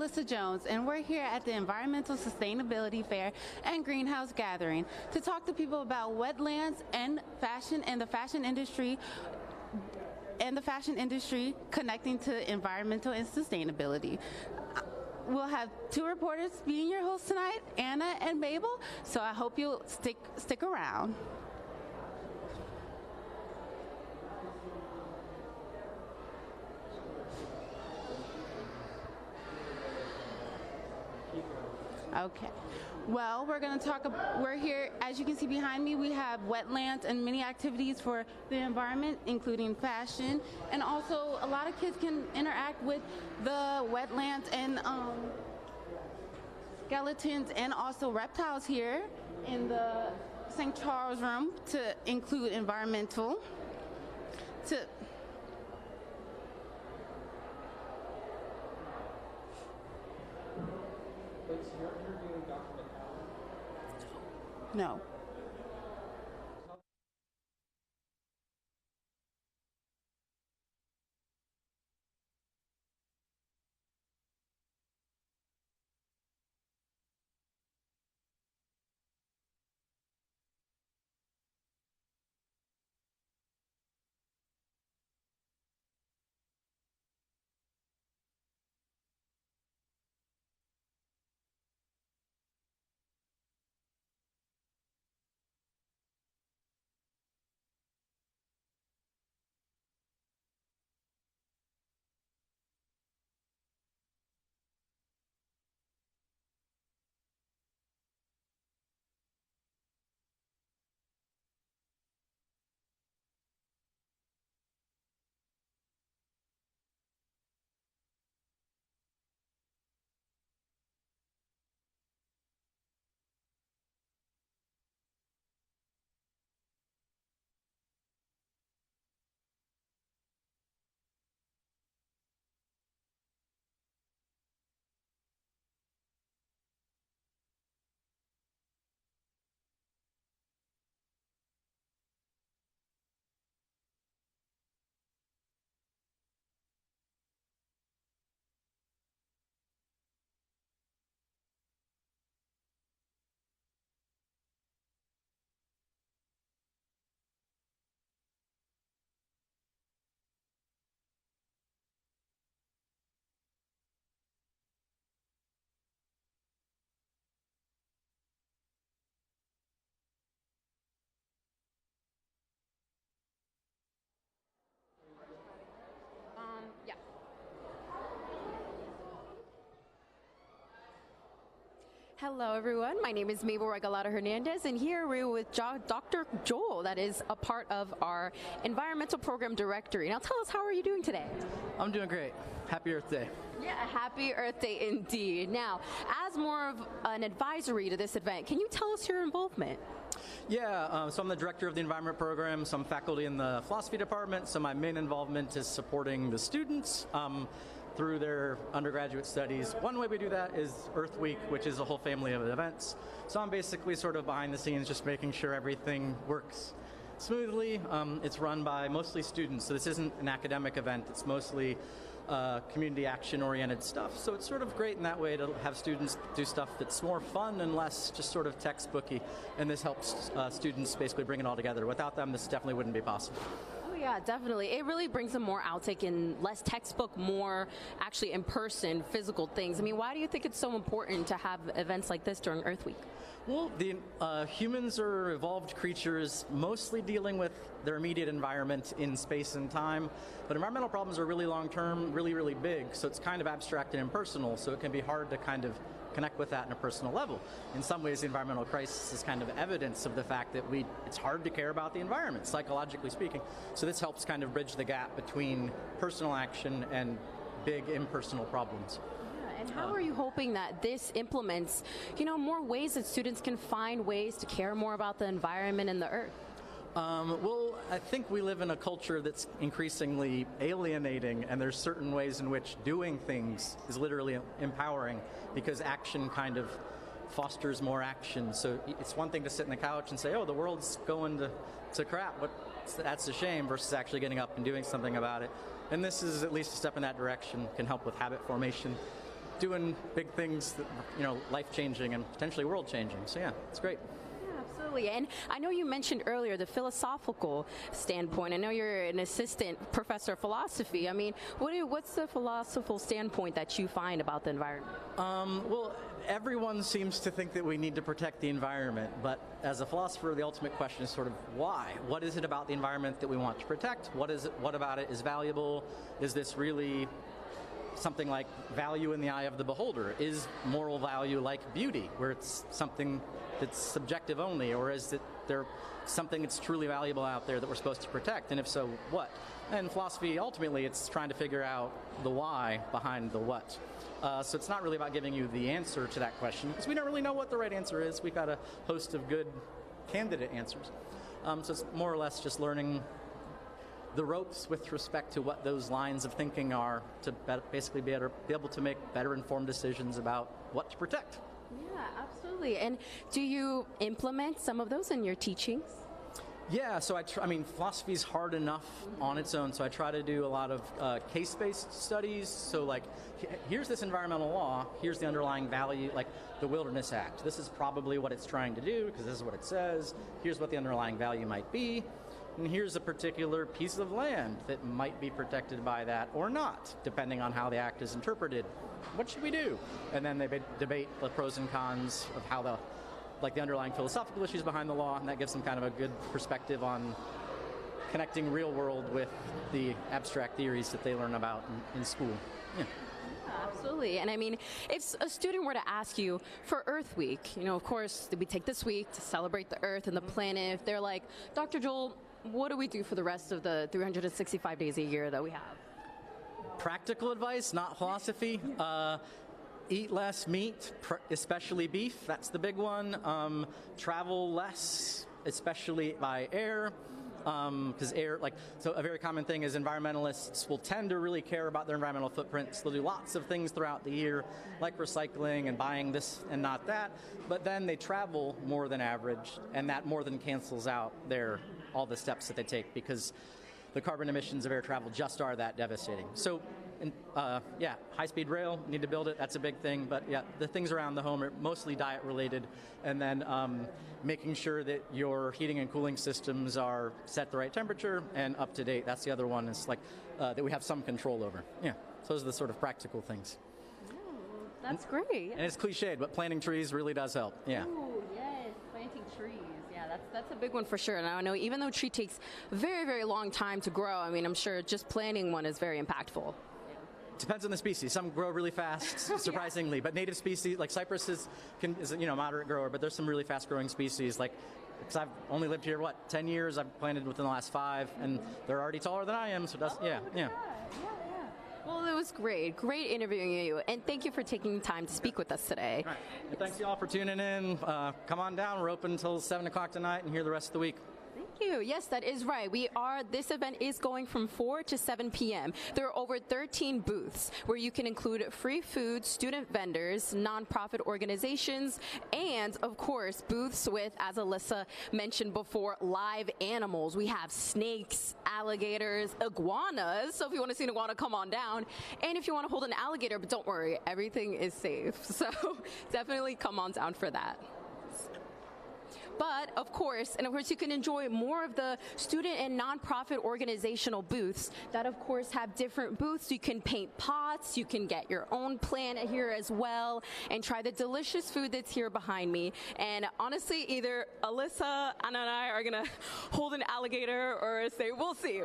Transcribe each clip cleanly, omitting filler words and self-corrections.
Melissa Jones, and we're here at the Environmental Sustainability Fair and Greenhouse Gathering to talk to people about wetlands and the fashion industry connecting to environmental and sustainability. We'll have two reporters being your hosts tonight, Anna and Mabel, so I hope you'll stick around. Okay. Well, we're here, as you can see behind me, we have wetlands and many activities for the environment, including fashion, and also a lot of kids can interact with the wetlands and skeletons and also reptiles here in the St. Charles room to include environmental. No. Yeah. Hello, everyone. My name is Mabel Regalado Hernandez, and here we're with Dr. Joel, that is a part of our Environmental Program Directory. Now, tell us, how are you doing today? I'm doing great. Happy Earth Day. Yeah, happy Earth Day indeed. Now, as more of an advisory to this event, can you tell us your involvement? Yeah, so I'm the director of the environment program, so I'm faculty in the philosophy department, so my main involvement is supporting the students through their undergraduate studies. One way we do that is Earth Week, which is a whole family of events. So I'm basically sort of behind the scenes, just making sure everything works smoothly. It's run by mostly students, so this isn't an academic event, it's mostly community action-oriented stuff. So it's sort of great in that way to have students do stuff that's more fun and less just sort of textbooky. And this helps students basically bring it all together. Without them, this definitely wouldn't be possible. Oh yeah, definitely. It really brings them more outtake and less textbook, more actually in-person, physical things. I mean, why do you think it's so important to have events like this during Earth Week? Well, humans are evolved creatures mostly dealing with their immediate environment in space and time, but environmental problems are really long-term, really, really big, so it's kind of abstract and impersonal, so it can be hard to kind of connect with that on a personal level. In some ways, the environmental crisis is kind of evidence of the fact that it's hard to care about the environment, psychologically speaking. So this helps kind of bridge the gap between personal action and big impersonal problems. And how are you hoping that this implements, more ways that students can find ways to care more about the environment and the earth? Well, I think we live in a culture that's increasingly alienating, and there's certain ways in which doing things is literally empowering, because action kind of fosters more action. So it's one thing to sit on the couch and say, oh, the world's going to crap, that's a shame, versus actually getting up and doing something about it. And this is at least a step in that direction, can help with habit formation. doing big things that, life-changing and potentially world-changing. So yeah, it's great. Absolutely. And I know you mentioned earlier the philosophical standpoint. I know you're an assistant professor of philosophy. I mean, what's the philosophical standpoint that you find about the environment? Well, everyone seems to think that we need to protect the environment, but as a philosopher, the ultimate question is sort of why? What is it about the environment that we want to protect? What about it is valuable? Is this really something like value in the eye of the beholder? Is moral value like beauty, where it's something that's subjective only, or is it there something that's truly valuable out there that we're supposed to protect? And if so, what? And philosophy, ultimately, it's trying to figure out the why behind the what. So it's not really about giving you the answer to that question, because we don't really know what the right answer is. We've got a host of good candidate answers. So it's more or less just learning the ropes with respect to what those lines of thinking are to basically be able to make better informed decisions about what to protect. Yeah, absolutely. And do you implement some of those in your teachings? Yeah, so philosophy is hard enough on its own, so I try to do a lot of case-based studies. So like, here's this environmental law, here's the underlying value, like the Wilderness Act. This is probably what it's trying to do, because this is what it says. Here's what the underlying value might be. And here's a particular piece of land that might be protected by that or not, depending on how the act is interpreted. What should we do? And then they debate the pros and cons of how the underlying philosophical issues behind the law, and that gives them kind of a good perspective on connecting real world with the abstract theories that they learn about in school. Yeah. Absolutely. And I mean, if a student were to ask you for Earth Week, of course, we take this week to celebrate the Earth and the planet. If they're like, Dr. Joel, what do we do for the rest of the 365 days a year that we have? Practical advice, not philosophy. Eat less meat, especially beef. That's the big one. Travel less, especially by air. Because so a very common thing is environmentalists will tend to really care about their environmental footprints. They'll do lots of things throughout the year, like recycling and buying this and not that, but then they travel more than average, and that more than cancels out all the steps that they take, because the carbon emissions of air travel just are that devastating. So, high-speed rail, need to build it, that's a big thing, but yeah, the things around the home are mostly diet-related, and then making sure that your heating and cooling systems are set the right temperature and up to date. That's the other one, is that we have some control over. Yeah, so those are the sort of practical things. That's great. And it's cliched, but planting trees really does help. Yeah. Ooh, yes, planting trees. Yeah, that's a big one for sure. And I know even though a tree takes a very, very long time to grow, I mean, I'm sure just planting one is very impactful. Depends on the species. Some grow really fast, surprisingly, but native species like cypress is a moderate grower, but there's some really fast-growing species. Because I've only lived here 10 years. I've planted within the last 5, and they're already taller than I am. So yeah. Well, it was great interviewing you, and thank you for taking time to speak with us today. All right. And thanks you all for tuning in. Come on down. We're open until 7 o'clock tonight, and here the rest of the week. Thank you. Yes, that is right. This event is going from 4 to 7 p.m. There are over 13 booths where you can include free food, student vendors, nonprofit organizations, and of course, booths with, as Alyssa mentioned before, live animals. We have snakes, alligators, iguanas. So if you want to see an iguana, come on down. And if you want to hold an alligator, but don't worry, everything is safe. So definitely come on down for that. But, of course, you can enjoy more of the student and nonprofit organizational booths that, of course, have different booths. You can paint pots, you can get your own plant here as well, and try the delicious food that's here behind me. And honestly, either Alyssa, Anna, and I are going to hold an alligator or say, we'll see.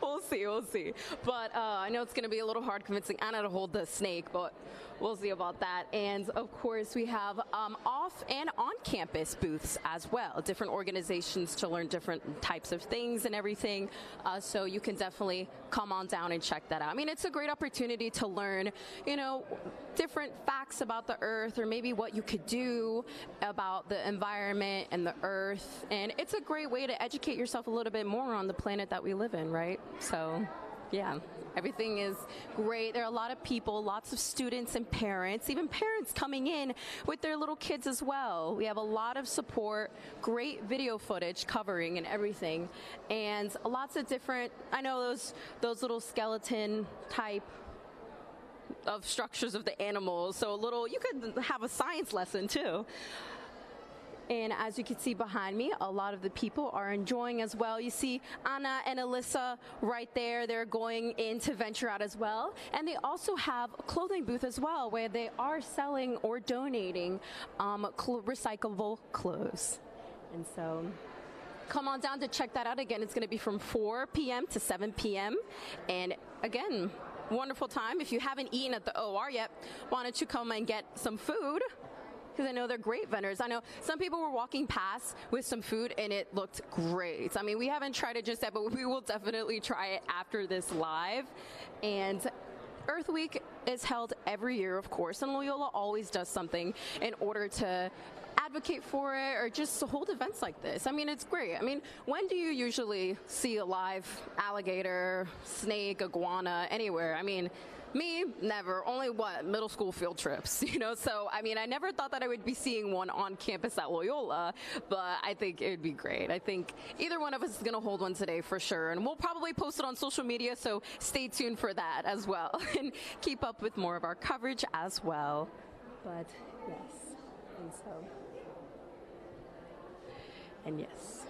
We'll see. But I know it's going to be a little hard convincing Anna to hold the snake, but we'll see about that. And, of course, we have off and on campus booths as well, different organizations to learn different types of things and everything. So you can definitely come on down and check that out. I mean, it's a great opportunity to learn, different facts about the earth, or maybe what you could do about the environment and the earth. And it's a great way to educate yourself a little bit more on the planet that we live in, right? So yeah, everything is great. There are a lot of people, lots of students and parents, even parents coming in with their little kids as well. We have a lot of support, great video footage covering and everything, and lots of different, I know those little skeleton type of structures of the animals. So you could have a science lesson too. And as you can see behind me, a lot of the people are enjoying as well. You see Anna and Alyssa right there. They're going in to venture out as well. And they also have a clothing booth as well, where they are selling or donating recyclable clothes. And so come on down to check that out. Again, it's going to be from 4 p.m. to 7 p.m. And again, wonderful time. If you haven't eaten at the OR yet, why don't you come and get some food? Because I know they're great vendors. I know some people were walking past with some food and it looked great. I mean, we haven't tried it just yet, but we will definitely try it after this live. And Earth Week is held every year, of course, and Loyola always does something in order to advocate for it or just to hold events like this. I mean, it's great. I mean, when do you usually see a live alligator, snake, iguana, anywhere? I mean, me, never. Only middle school field trips, So, I mean, I never thought that I would be seeing one on campus at Loyola, but I think it would be great. I think either one of us is going to hold one today for sure, and we'll probably post it on social media, so stay tuned for that as well, and keep up with more of our coverage as well. But, yes, and yes.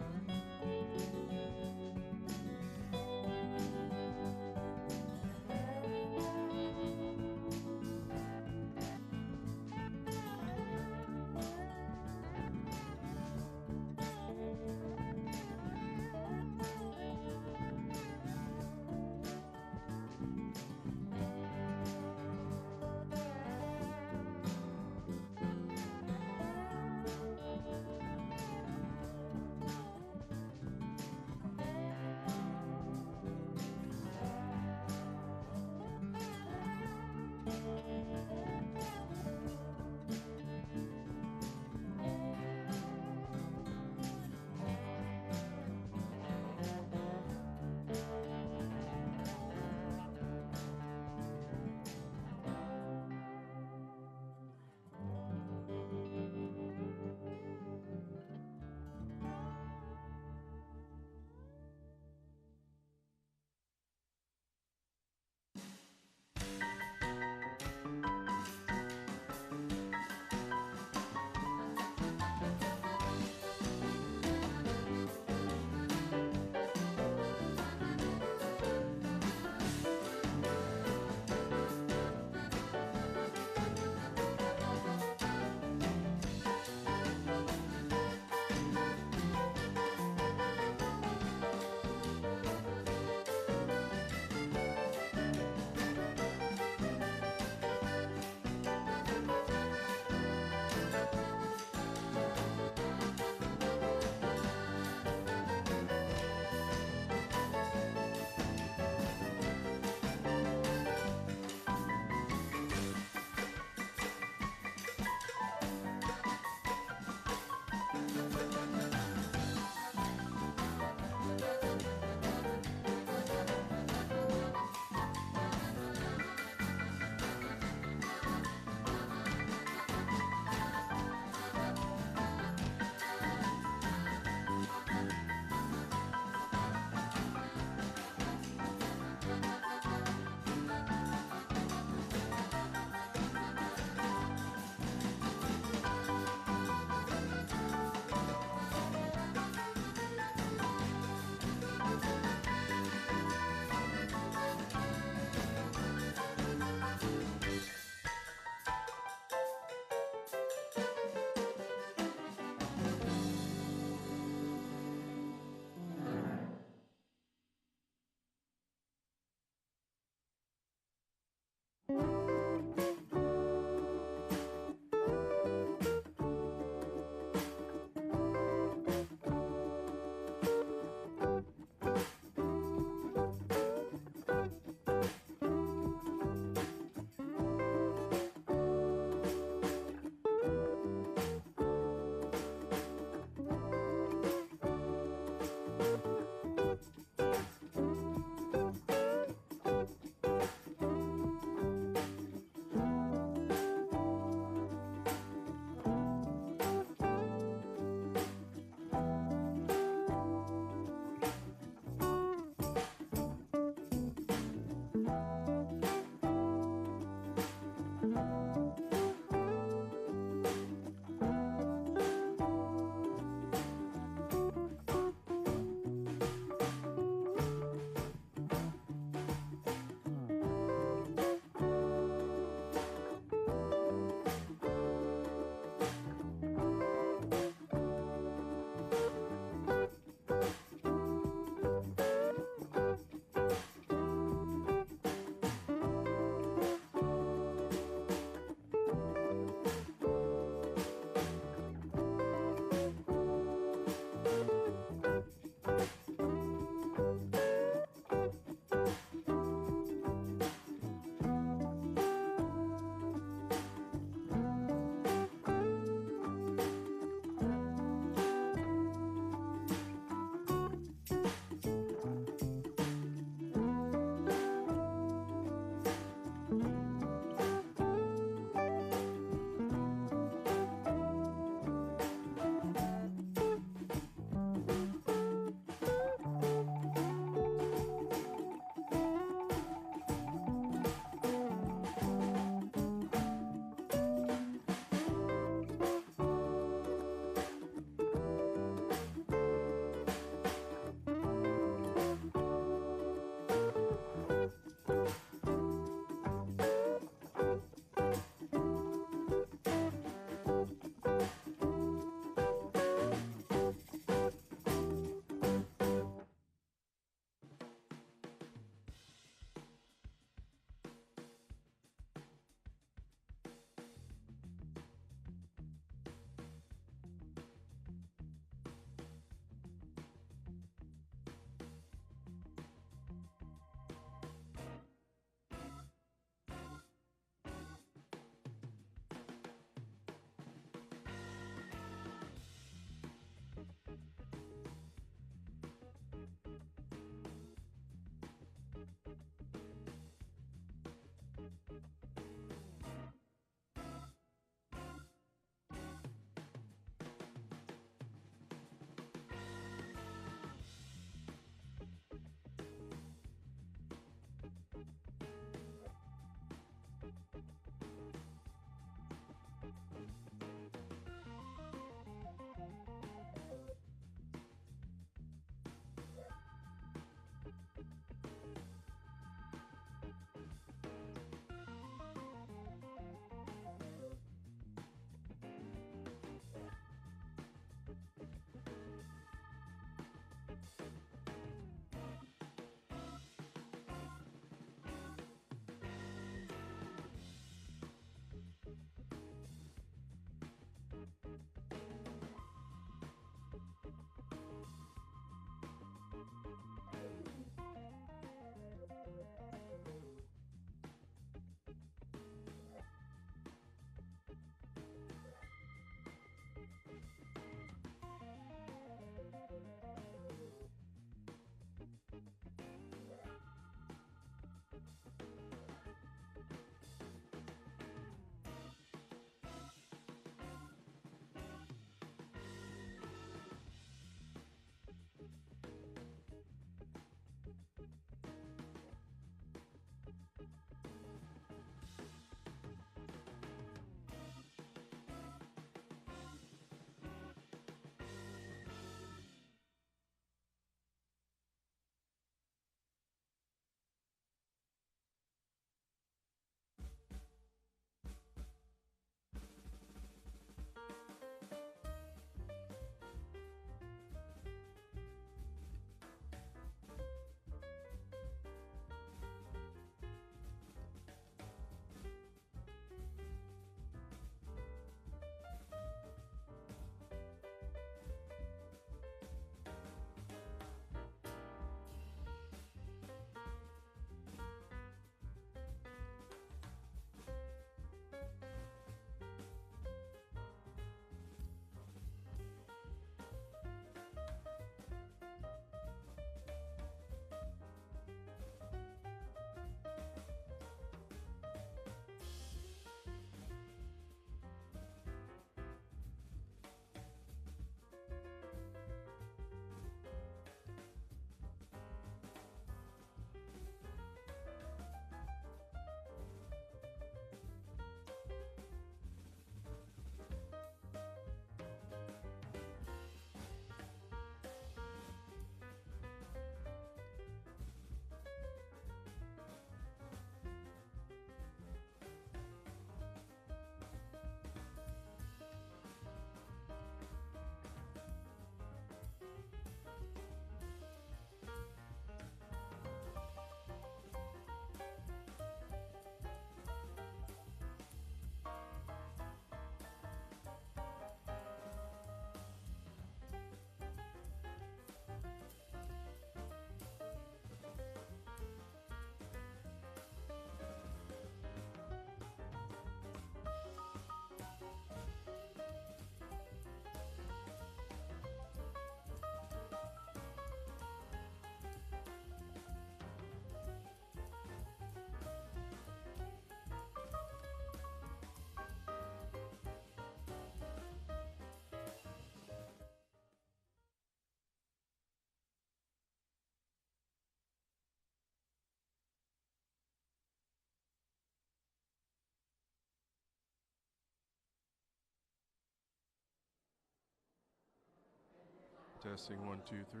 Testing 1, 2, 3.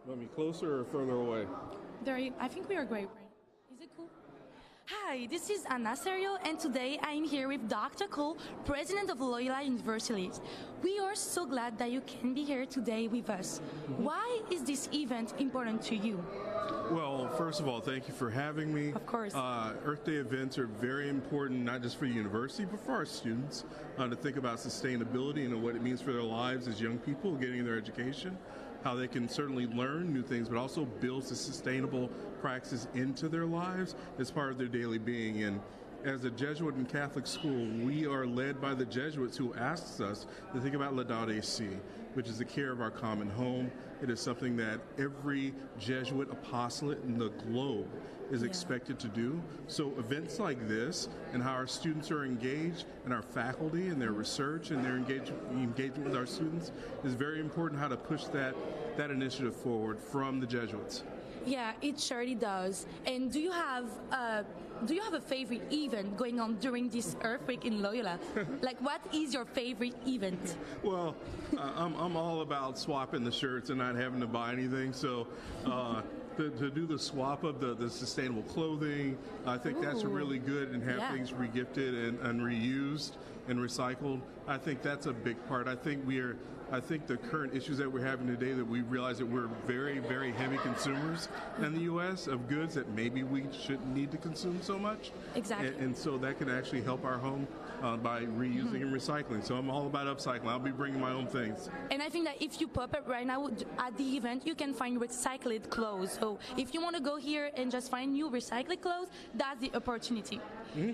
Want me closer or further away? I think we are great. Is it cool? Hi, this is Anna Serio, and today I'm here with Dr. Cole, President of Loyola University. We are so glad that you can be here today with us. Why is this event important to you? Well, first of all, thank you for having me. Of course. Earth Day events are very important, not just for the university, but for our students, to think about sustainability and what it means for their lives as young people getting their education, how they can certainly learn new things, but also build sustainable practices into their lives as part of their daily being. And as a Jesuit and Catholic school, we are led by the Jesuits, who asks us to think about Laudate Si, which is the care of our common home. It is something that every Jesuit apostolate in the globe is expected to do. So events like this and how our students are engaged and our faculty and their research and their engagement with our students is very important, how to push that initiative forward from the Jesuits. Yeah, it surely does. And do you have a favorite event going on during this Earth Week in Loyola? Like, what is your favorite event? Well, I'm all about swapping the shirts and not having to buy anything. So to do the swap of the sustainable clothing, I think that's really good, and have things regifted and reused and recycled. I think that's a big part. I think the current issues that we're having today, that we realize that we're very, very heavy consumers in the U.S. of goods that maybe we shouldn't need to consume so much. Exactly. And so that can actually help our home by reusing and recycling. So I'm all about upcycling. I'll be bringing my own things. And I think that if you pop up right now at the event, you can find recycled clothes. So if you want to go here and just find new recycled clothes, that's the opportunity.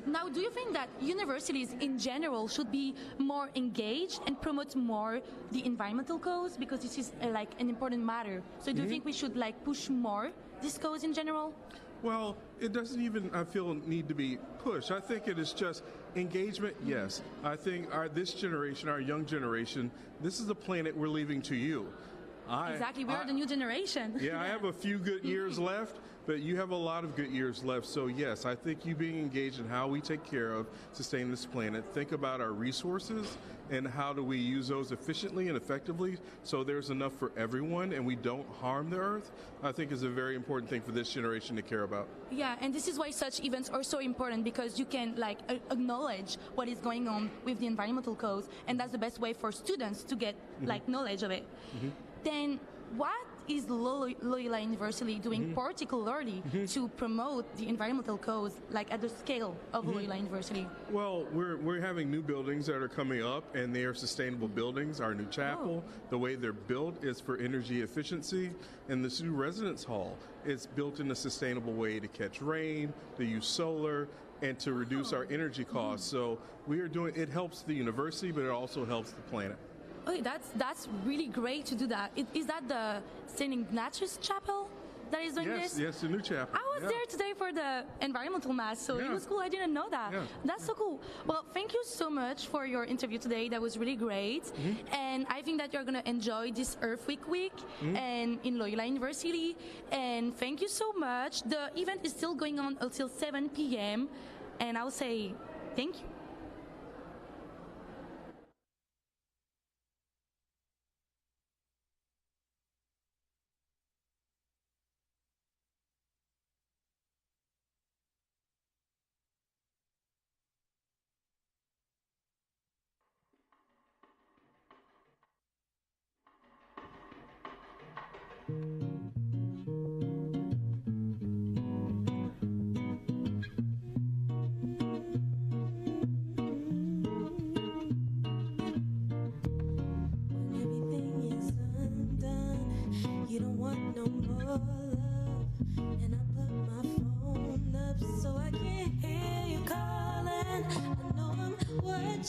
Now, do you think that universities in general should be more engaged and promote more the environmental cause, because this is like an important matter? So do you think we should like push more this cause in general? Well, it doesn't even, I feel, need to be pushed. I think it is just engagement, yes. I think this generation, our young generation, this is the planet we're leaving to you. Exactly, we are the new generation. Yeah, I have a few good years left, but you have a lot of good years left. So yes, I think you being engaged in how we take care of, sustain this planet, think about our resources and how do we use those efficiently and effectively so there's enough for everyone and we don't harm the earth, I think is a very important thing for this generation to care about. Yeah, and this is why such events are so important, because you can like acknowledge what is going on with the environmental cause, and that's the best way for students to get like knowledge of it. Then what is Loyola University doing particularly to promote the environmental cause, like at the scale of Loyola University? Well, we're having new buildings that are coming up, and they are sustainable buildings. Our new chapel, the way they're built is for energy efficiency, and this new residence hall is built in a sustainable way to catch rain, to use solar, and to reduce our energy costs. So we are doing, it helps the university, but it also helps the planet. Okay, that's really great to do that. Is that the St. Ignatius Chapel that is doing this? Yes, the new chapel. I was there today for the environmental mass, so it was cool. I didn't know that. Yeah. That's so cool. Well, thank you so much for your interview today. That was really great. And I think that you're going to enjoy this Earth Week and in Loyola University. And thank you so much. The event is still going on until 7 p.m. And I'll say thank you.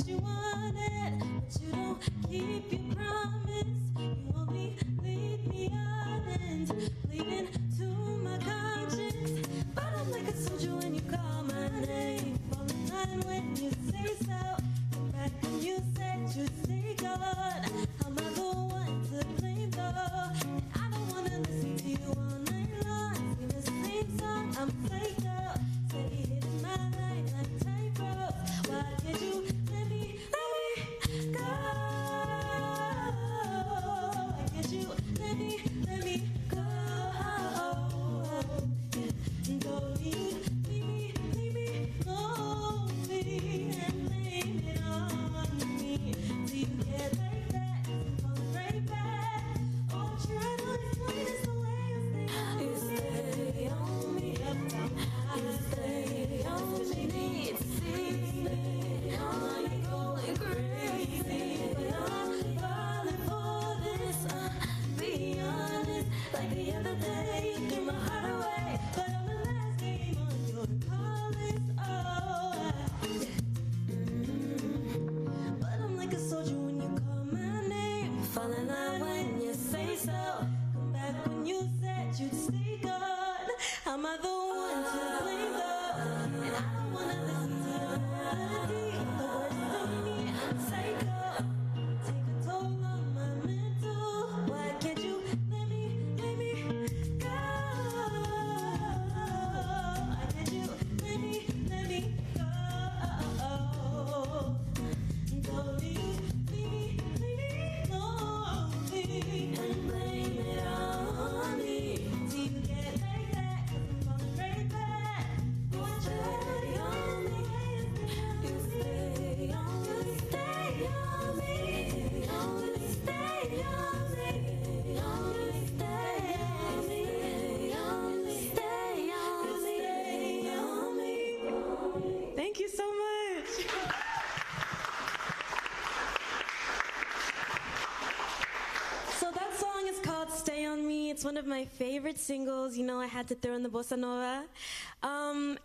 You wanted, but you don't keep your promise. You only leave me honest, bleeding to my conscience. But I'm like a soldier when you call my name. Fall in line when you say so. Come back when you said you'd stay gone. I'm the one to blame though. And I don't wanna listen to you all night long. Sing the same song, I'm psycho. Steady hitting my line like tightrope. Why can't you let me one of my favorite singles. You know, I had to throw in the bossa nova.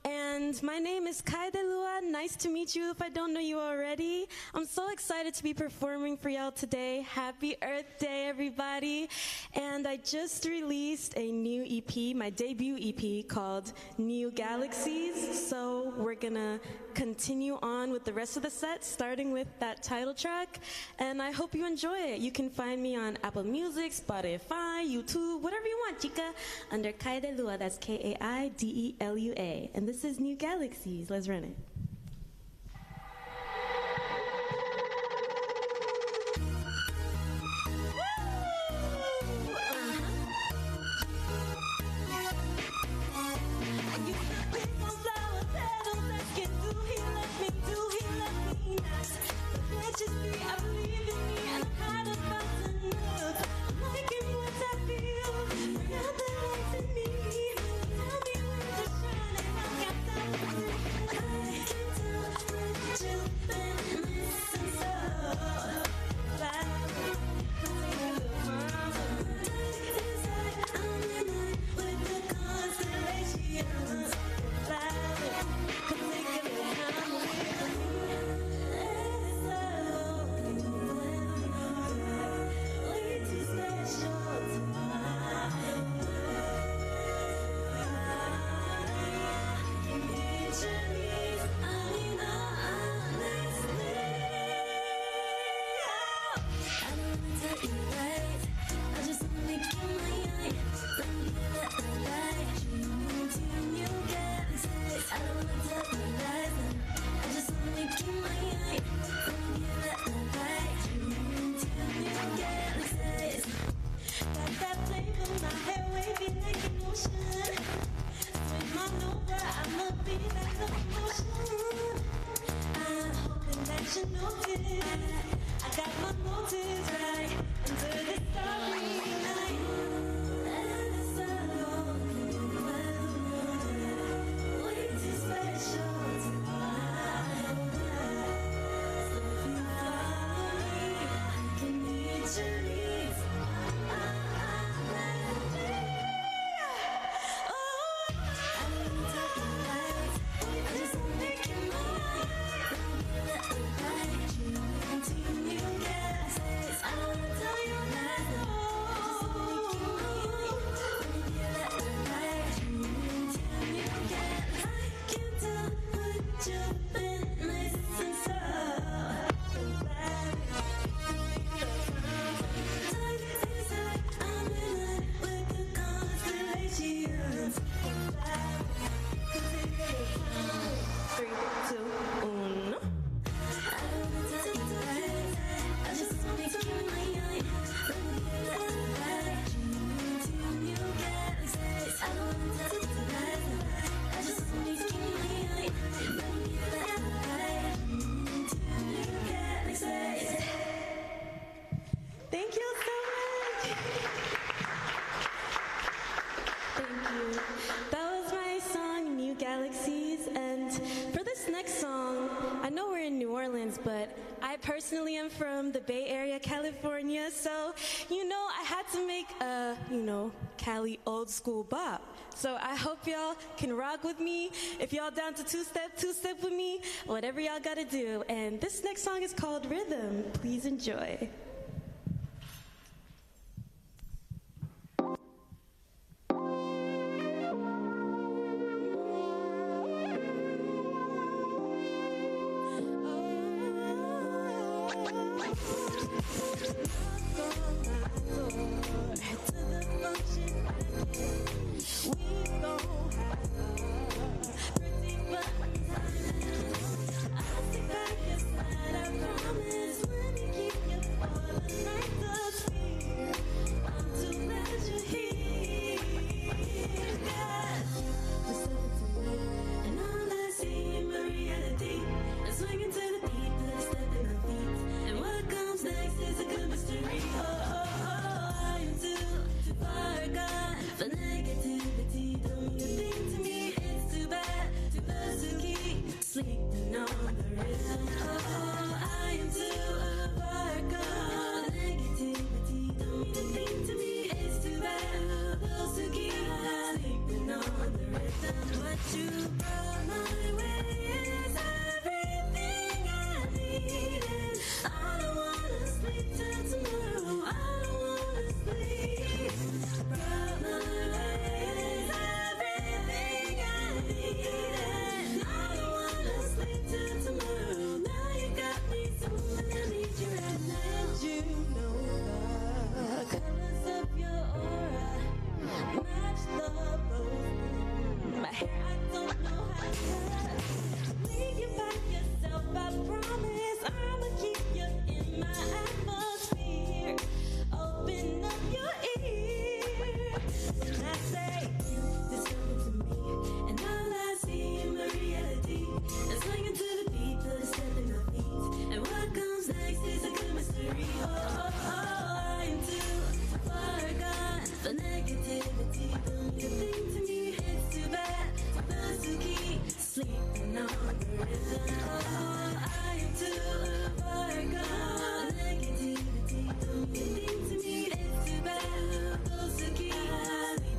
And my name is Kai de Lua. Nice to meet you if I don't know you already. I'm so excited to be performing for y'all today. Happy Earth Day, everybody. And I just released a new EP, my debut EP, called New Galaxies. So we're gonna continue on with the rest of the set, starting with that title track. And I hope you enjoy it. You can find me on Apple Music, Spotify, YouTube, whatever you want, chica, under Kai de Lua. That's Kaidelua. And this is New Galaxies. Let's run it. But I personally am from the Bay Area, California, so, you know, I had to make a, Cali old school bop. So I hope y'all can rock with me. If y'all down to two-step with me, whatever y'all gotta do. And this next song is called Rhythm. Please enjoy. misery. I am too far gone for negativity. Don't you think to me it's too bad for those who keep sleeping on the rhythm? I am too far gone for negativity. Don't you think to me it's too bad for those who keep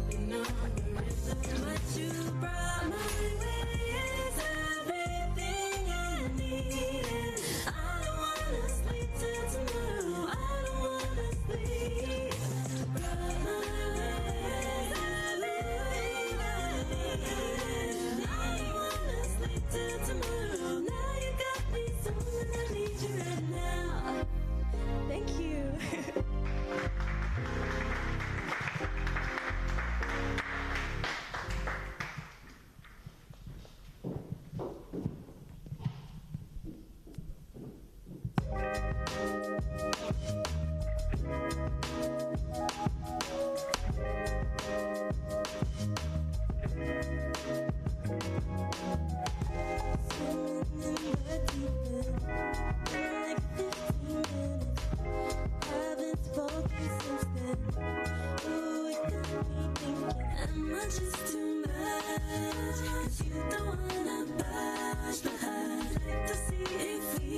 sleeping on the rhythm? What you brought my way is everything I need. I don't wanna sleep till tomorrow. I don't wanna sleep. Brought my way is everything I need. I don't wanna sleep till tomorrow. Now you got me, someone I need you right now. Thank you. Just too much, 'cause you don't wanna budge, but I'd like to see if we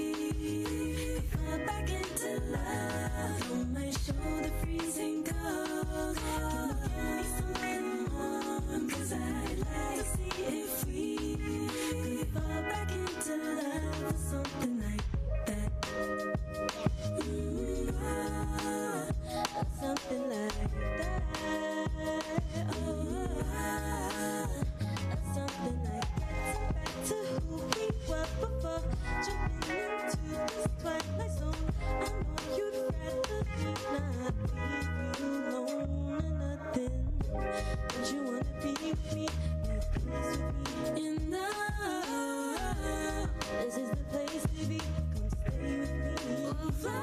fall back into love. On my shoulder freezing cold, can you give me something warm? 'Cause I'd like to see if we fall back into love or something like that. Something like that. Something like getting back to who we were before jumping into this twilight zone. I know you'd rather me not leave you alone or nothing. Don't you wanna be with me? Make peace with me. You know this is the place to be. Come stay with me. We'll fly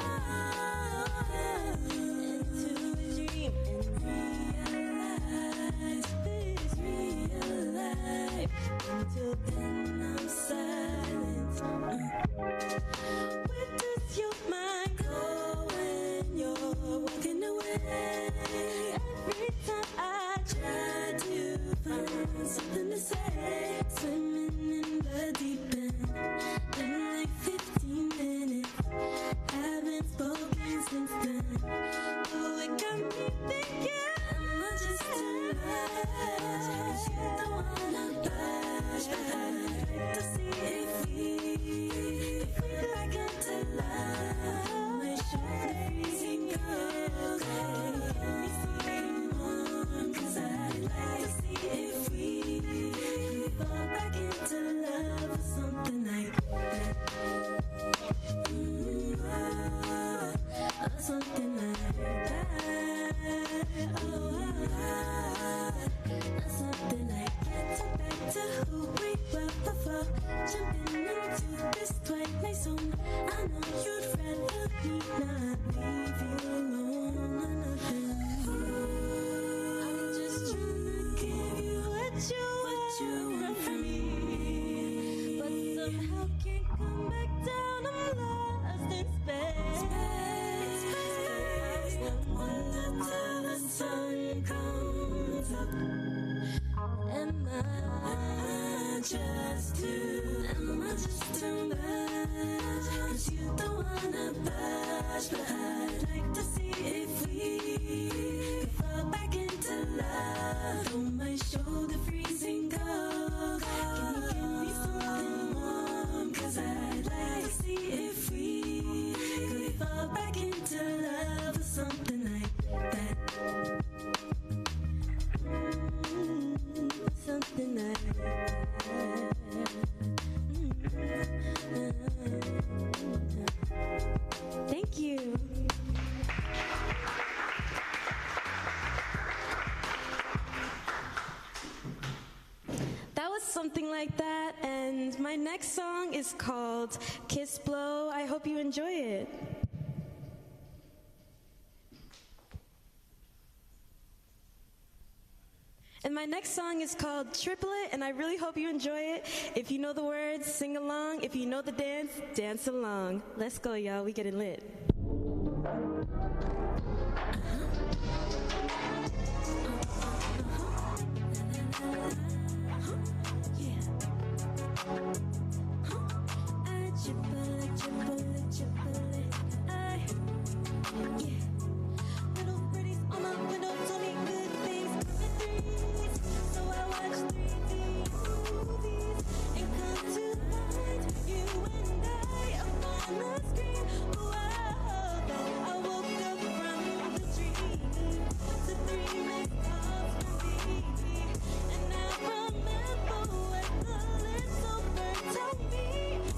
into a dream and realize this real life. Until then I'm silent. Where does your mind go when you're walking away? Every time I try to find something to say, swimming in the deep end. Been like 15 minutes, haven't spoken since then. Oh, it got me thinking, am I just too much? 'Cause you don't wanna budge, but I'd like to see if we back into love. My shoulder freezing cold, can you give me something warm? 'Cause I'd like to see if we fall back into love or something like that. Something like that. Something like getting back to who we were before jumping into this twilight zone. I know you'd rather me not leave you alone or nothing. I'm just trying to give you what you want from me, but somehow can't come back down. I'm lost in space. Until the sun comes up. Am I just too much? 'Cause you don't wanna budge, but I'd like to see if we fall back into love. On my shoulder freezing cold, can you give me something warm? 'Cause I'd like to see if we could fall back into love or something like that. Something like that. Thank you. That was something like that, and my next song is called Kiss Blow. I hope you enjoy it. And my next song is called Triplet, and I really hope you enjoy it. If you know the words, sing along. If you know the dance, dance along. Let's go, y'all. We getting lit. Little pretties on my window told me good things come in threes. So I watched 3D movies and come to find you and I up on the screen. Whoa, then I woke up from the dream to 3 missed calls from me. And I remember what the little bird told me.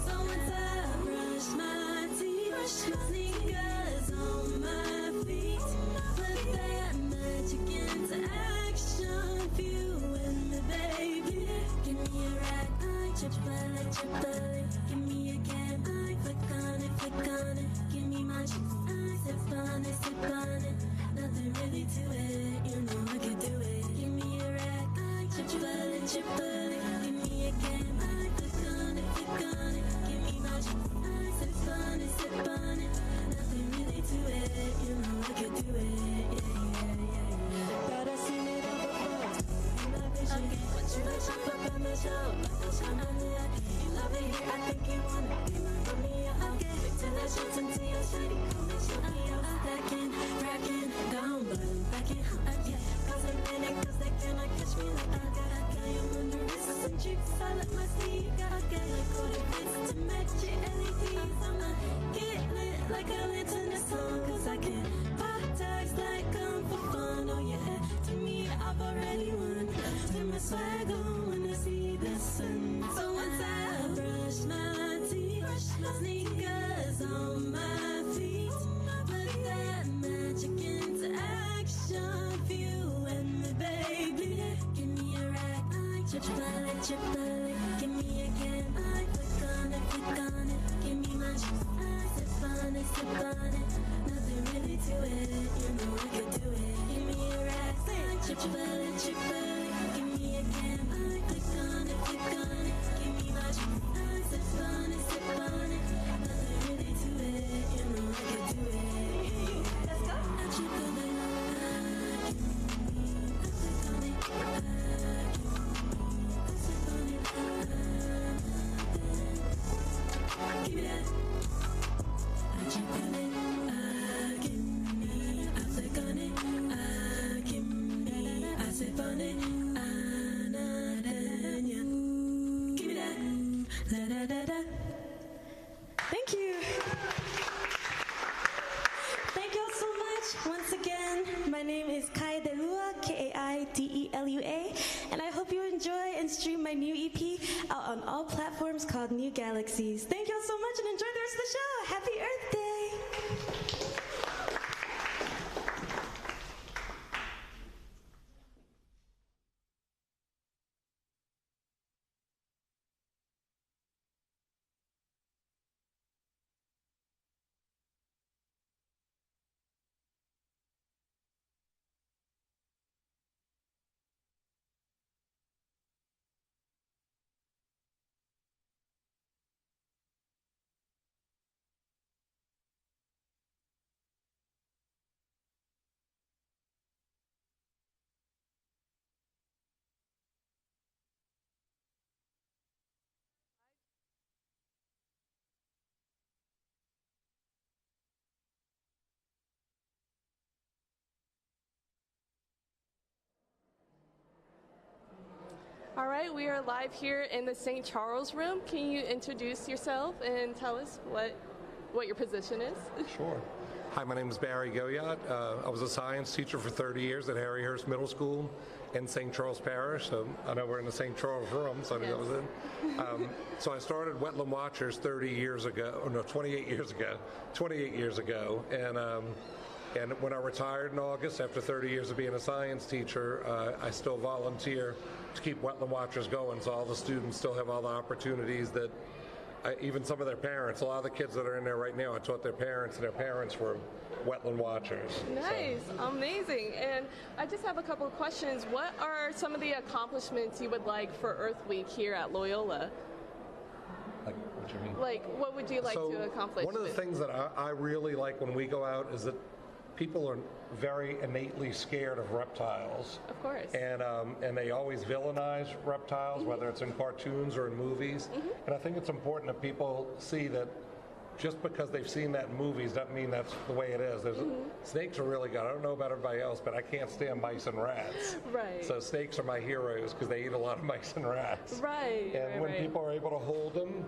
So once I brush my teeth, sneakers on my feet, put that magic into action. View in the baby, give me a right eye, triple, give me a cat eye, flick on it, give me my cheeks eye, sip on it, nothing really to it, you know I could do it. Give me a right eye, triple, give me a cat eye, flick on it, give me my cheeks eye, sip on it, nothing really to it, you know I could do it, yeah. But I seen it all before, my vision, what you like, jump up on the show, you love it here, I think you want it, put me up, wait till I shoot until you're shiny, come and show me out, stacking, racking, down, but I'm backing, cause I'm in it, cause they cannot catch me like I got you under risks and tricks, I let my sleeve, like coded bits to match your LEDs, I'ma get lit like a lantern this song, cause I can pop tags like I'm for fun, oh yeah, to me I've already won, turn my swag on when I see the sun, so once I brush my teeth, sneakers on my feet, put that magic into action, view and me baby, give me a right eye, triple, give me a cat eye, flick on it, give me my cheeks eye, sip on it, nothing really to it, you know I could do it. Give me a right eye, triple, give me a cat eye, flick on it, give me my cheeks eye, sip on it, nothing really to it, you know I could do it. Let's go. I triple it, I flick on it, give me that. I triple it, give me, I flick on it, give me, I sip on it, give me that, da da da da. Thank you. Thank y'all so much. Once again, my name is Kaidelua, Kaidelua, and I hope you enjoy and stream my new EP out on all platforms called New Galaxies. Thank y'all so much and enjoy the rest of the show. Happy Earth Day. All right, we are live here in the St. Charles room. Can you introduce yourself and tell us what your position is? Sure. Hi, my name is Barry Goyat. I was a science teacher for 30 years at Harryhurst Middle School in St. Charles Parish. So I know we're in the St. Charles room, so I knew that was it. So I started Wetland Watchers 28 years ago. And when I retired in August, after 30 years of being a science teacher, I still volunteer to keep Wetland Watchers going, so all the students still have all the opportunities that even some of their parents, a lot of the kids that are in there right now, I taught their parents, and their parents were Wetland Watchers. Nice, so. Amazing. And I just have a couple of questions. What are some of the accomplishments you would like for Earth Week here at Loyola? Like what you mean. Like, what would you like So to accomplish? one of the with- things that I really like when we go out is that people are very innately scared of reptiles. Of course. And they always villainize reptiles, whether it's in cartoons or in movies. And I think it's important that people see that just because they've seen that in movies doesn't mean that's the way it is. Snakes are really good. I don't know about everybody else, but I can't stand mice and rats. Right. So snakes are my heroes because they eat a lot of mice and rats. Right. And when people are able to hold them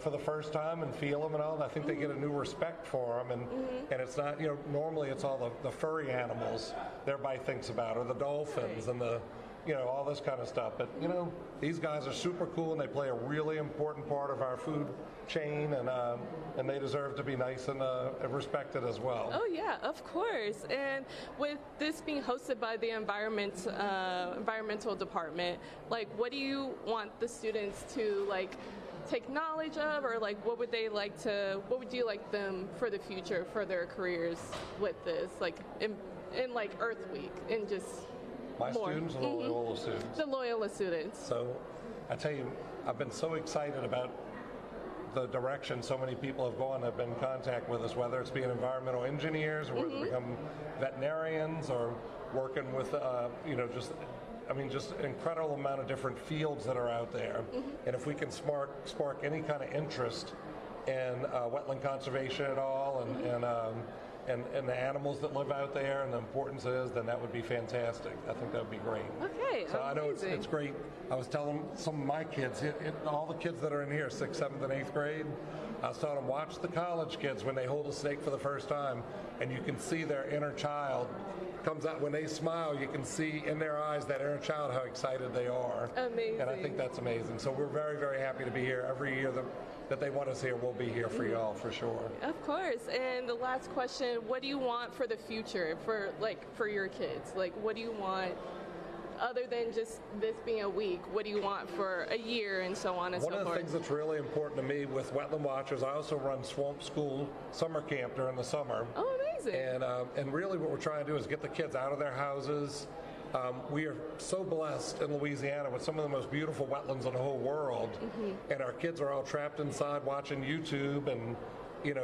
for the first time and feel them and all, I think they get a new respect for them. And it's not, normally it's all the furry animals that everybody thinks about, or the dolphins and the, all this kind of stuff. But, these guys are super cool and they play a really important part of our food chain, and they deserve to be nice and respected as well. Oh yeah, of course. And with this being hosted by the environmental department, like, what do you want the students to take knowledge of, or what would you like them for the future for their careers with this, in Earth Week and just My more? students or the Loyola students? The Loyola students. So I tell you, I've been so excited about the direction so many people have gone, have been in contact with us, whether it's being environmental engineers or whether it's become veterinarians or working with, just an incredible amount of different fields that are out there. And if we can spark any kind of interest in wetland conservation at all, and the animals that live out there and the importance it is, then that would be fantastic. I think that would be great. Okay, so I know it's amazing. great. I was telling some of my kids, all the kids that are in here, 6th, 7th, and 8th grade, I was telling them, watch the college kids when they hold a snake for the first time, and you can see their inner child comes out. When they smile, you can see in their eyes, that inner child, how excited they are. Amazing. And I think that's amazing. So we're very, very happy to be here. Every year that they want us here, we'll be here for y'all, for sure. Of course. And the last question, what do you want for the future for your kids? What do you want, other than just this being a week, what do you want for a year and so on and so forth? One of the things that's really important to me with Wetland Watchers, I also run Swamp School summer camp during the summer. Oh, amazing. And really what we're trying to do is get the kids out of their houses. We are so blessed in Louisiana with some of the most beautiful wetlands in the whole world, and our kids are all trapped inside watching YouTube and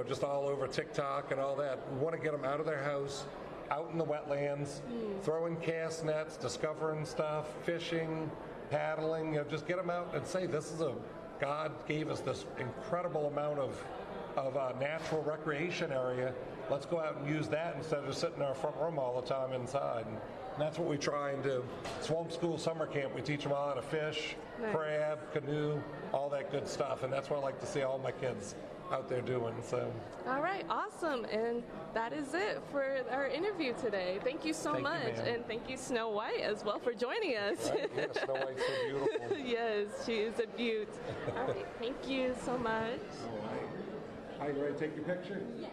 just all over TikTok and all that. We want to get them out of their house, out in the wetlands, throwing cast nets, discovering stuff, fishing, paddling. Just get them out and say, God gave us this incredible amount of natural recreation area. Let's go out and use that instead of just sitting in our front room all the time inside. And that's what we try and do. Swamp School Summer Camp, we teach them all how to fish, crab, canoe, all that good stuff. And that's what I like to see all my kids out there doing. So. All right, awesome. And that is it for our interview today. Thank you so much. And thank you, Snow White, as well, for joining us. Right? Yeah, Snow White's so beautiful. Yes, she is a beaut. All right, thank you so much. All right. Are you ready to take your picture? Yes.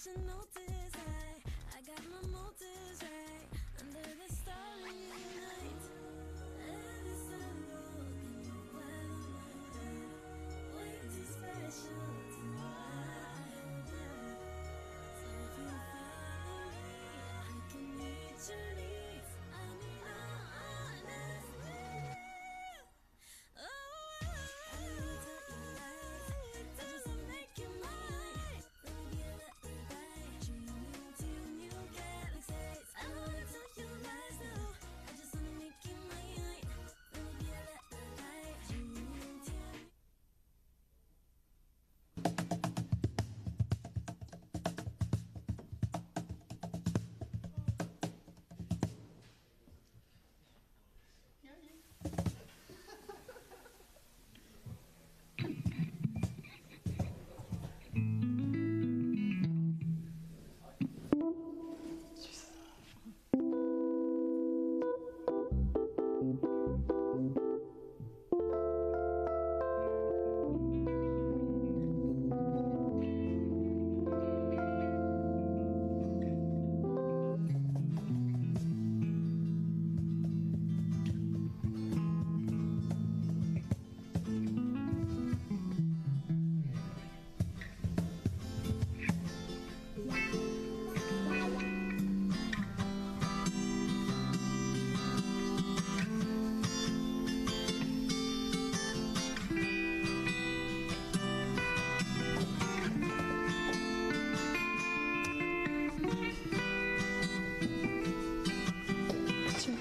should notice I got my motives right under the starry night. Every sun walking you by my head, way too special tonight. So if you follow me, I can meet your needs. I need honesty. Oh, I need to tell you lies, I just wanna make you mine. Let me be a little guide, dream into new galaxies. I don't wanna tell you lies, no, I just wanna make you mine. Let me be a little guide, dream into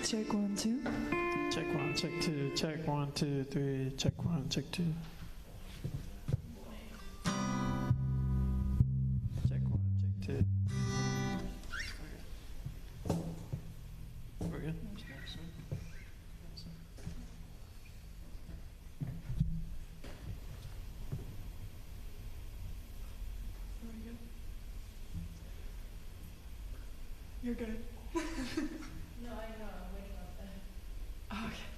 Check 1 2. Check 1, check 2, check 1 2 3, check 1, check 2. Check 1, check 2. We're good. You're good. No, I know. I'm waiting on that. Oh, okay.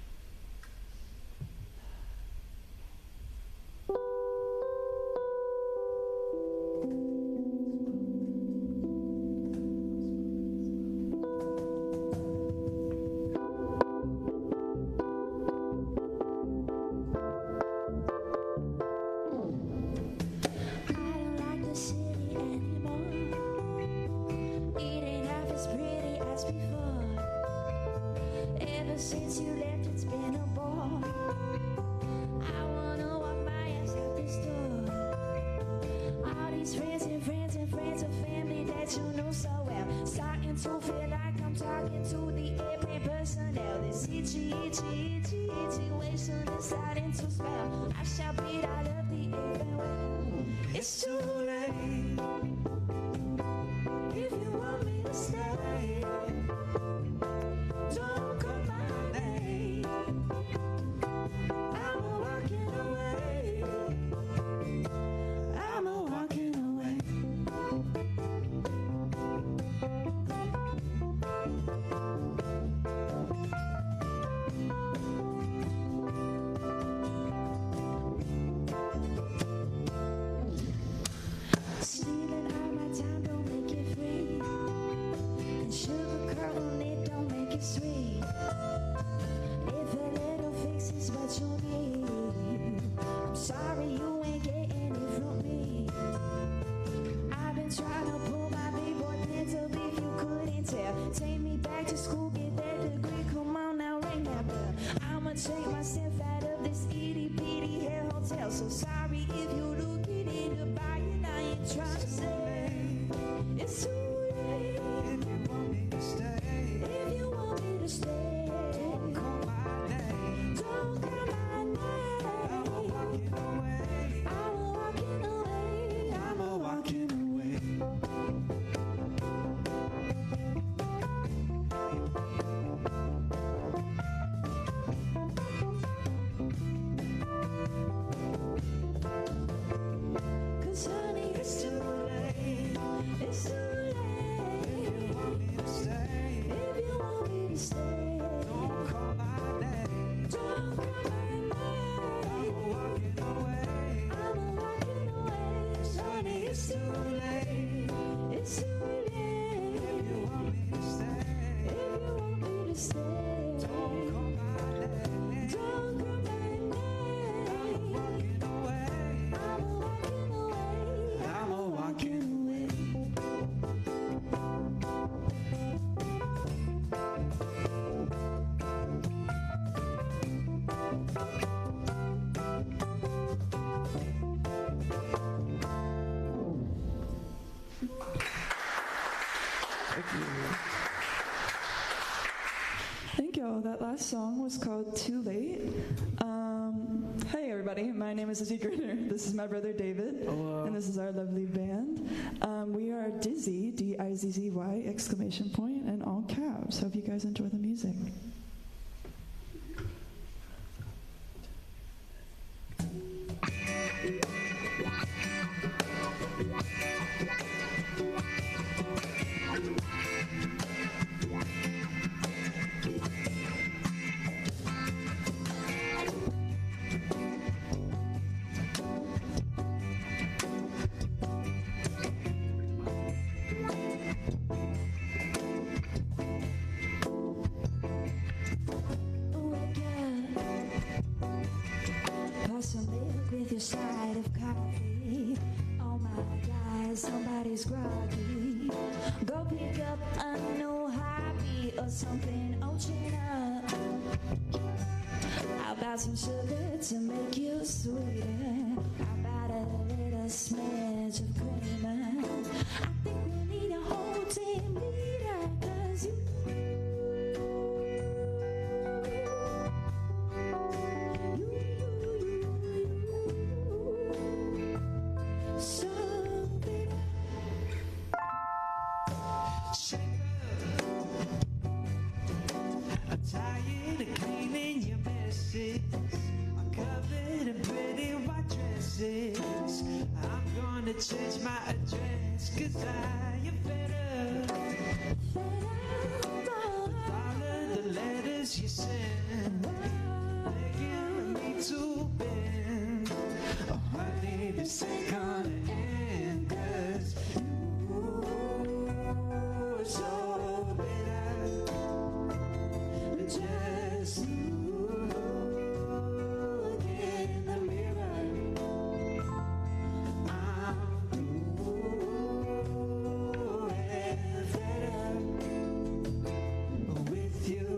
I don't like the city anymore. It ain't half as pretty as before. Ever since you left, it's been a bore. I wanna walk my ass out this door. All these friends and friends and friends of family that you know so well, starting to feel like I'm talking to the airplane personnel. This itchy, itchy, itchy, situation is starting to smell. I shall beat out of the air farewell. It's too late. If you want me to stay, don't call my name. I'm a walking away. I'm a walking away. Stealing all my time don't make it free, and sugarcoating it don't make it sweet. If a little fix is what you need, I'm sorry you ain't getting it from me. I've been trying to pull my big boy pants up if you couldn't tell. Take me back to school, get that degree, come on now, ring that bell. I'ma take myself out of this itty bitty hell hotel. So sorry if you looking into buying, I ain't trying to say it's too late. If you want me to stay, if you want me to stay, don't call my name. Don't call my name. I'm a walking away. I'm a walking away. I'm a walking away. Cause honey, it's too late. It's too late. If you want me to stay, Thank y'all. That last song was called Too Late. Hey everybody, my name is Izzy Grinner. This is my brother David. Hello. And this is our lovely band. We are Dizzy, D-I-Z-Z-Y, exclamation point, and all caps. Hope you guys enjoy the music. Some milk with your side of coffee. Oh my God, somebody's groggy. Go pick up a new hobby or something. Ocean up. How about some sugar to make you sweeter? How about a little smidge of creamer? I think we need a whole team leader, 'cause you I'm tired of cleaning your messes. I'm covered in pretty white dresses. I'm gonna change my address, 'cause I am fed up. Follow the letters you send, begging me to bend. Oh honey, this ain't gonna end, 'cause you're so bitter. Just look in the mirror. I'm through and fed up with you.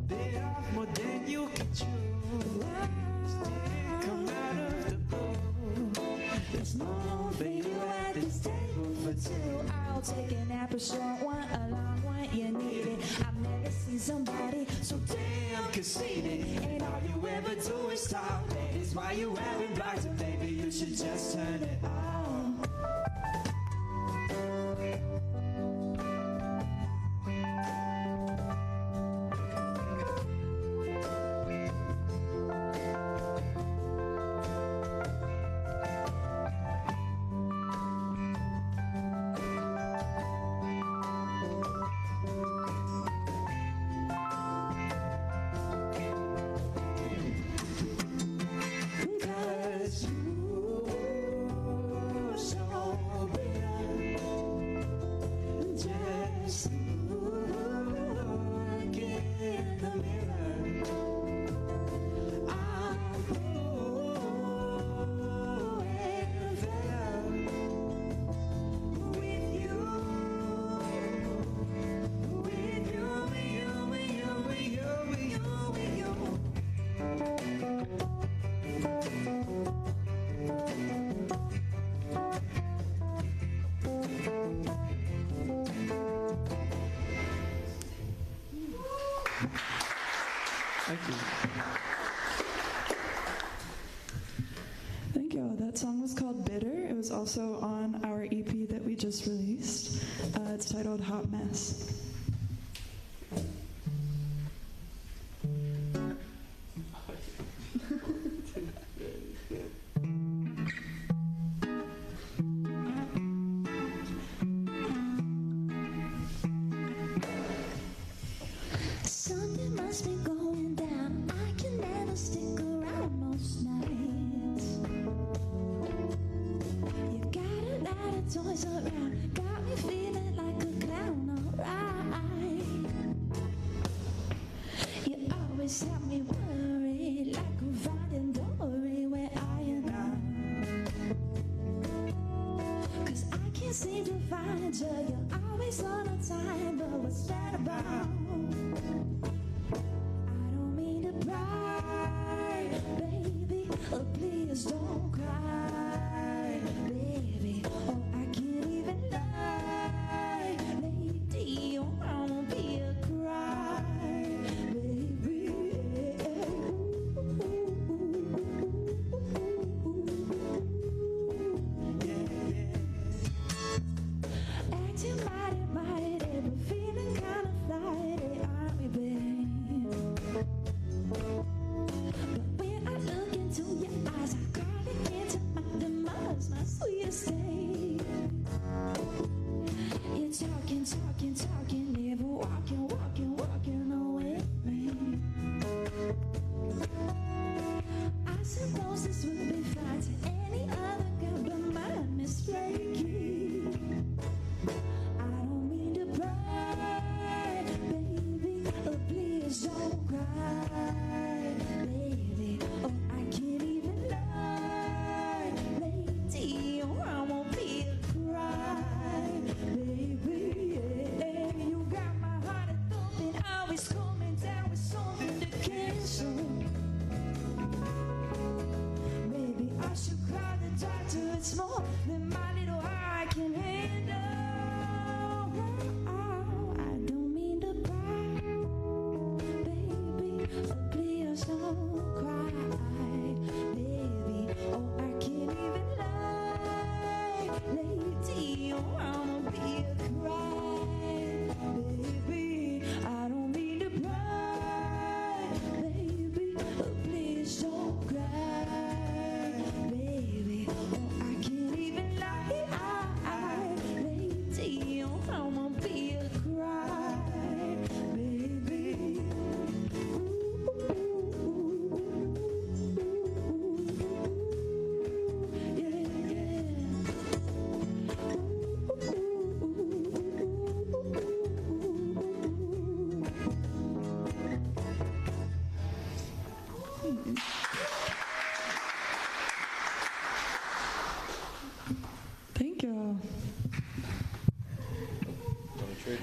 Bit off more than you can chew. Still come out of the blue. There's no room for you at this table for two. I'll take an apple short one, a long one, you need it. I've never seen somebody so damn conceited. And all you ever do is talk. That is why you haven't blocked it, baby. You should just turn it off. Thank you. Thank y'all. That song was called Bitter. It was also on our EP that we just released. It's titled Hot Mess. Something must be going down. I can never stick around most nights. You got a lot of toys around, got me feeling like a clown, alright. You always have me worried, like a Finding Dory, where I am now. 'Cause I can't seem to find you. You're summertime, but what's that about? I don't mean to cry, baby. Oh, please don't cry, baby. Oh, I can't even lie, lady. Oh, I won't be a cry, baby. Acting mighty, mighty, but feeling kind of flighty, aren't we, babe? But when I look into your eyes, I crawl into my demise, my sweetest day. You're talking, talking, talking, never walking, walking, walking away from me. I suppose this would be fine to any other girl, but mine is flaky. I don't mean to cry, baby. Oh, please don't cry, baby. Oh, I can't even lie, lady. Oh, I won't be a cry, baby. Yeah, you got my heart a thumping, always coming down with something to cancel. Maybe I should call the doctor. It's more than my little eye can handle. I don't mean to cry, baby. Oh, please don't cry, baby. Oh, I can't even lie, lady. Oh, I won't be a cry, baby. I don't mean to cry, baby. Oh, please don't cry, baby. Oh, I can't even lie, lady. Oh, I won't be a cry, baby. Thank you.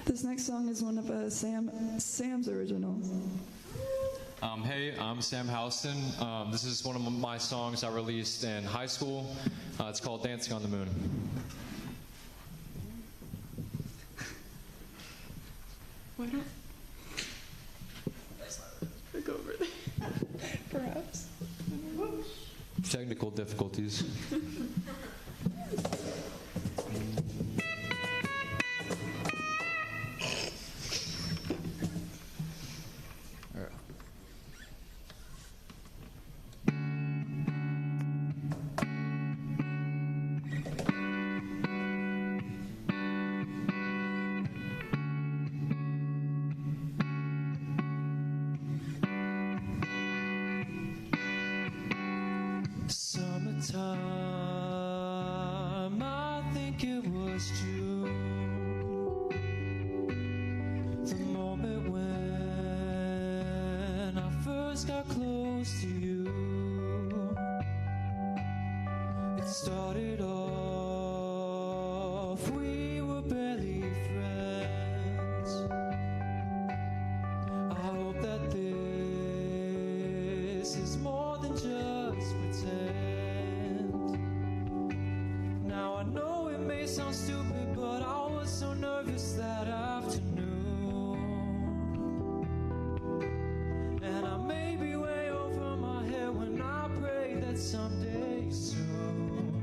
This next song is one of Sam's originals. Hey, I'm Sam Houston. This is one of my songs I released in high school. It's called Dancing on the Moon. Why don't I go over there? Perhaps. Technical difficulties. Summertime, I think it was June. The moment when I first got close to you. It started off, we were barely friends. I hope that this is more than just pretend. Now I know it may sound stupid, but I was so nervous that afternoon. And I may be way over my head when I pray that someday soon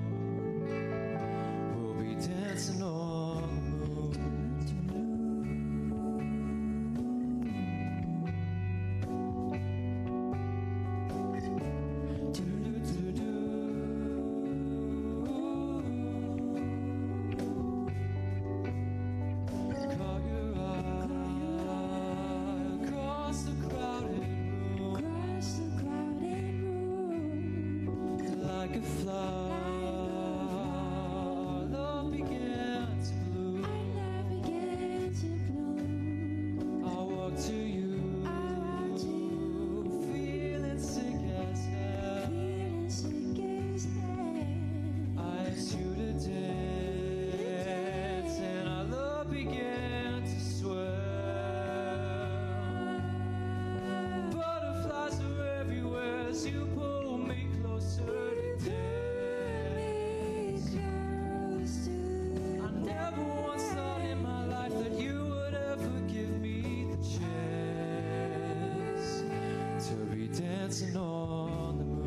dancing on the moon.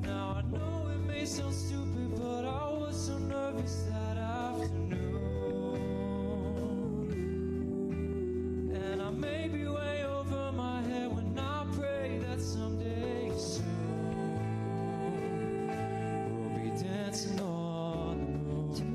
Now I know it may sound stupid, but I was so nervous that afternoon. And I may be way over my head when I pray that someday soon we'll be dancing on the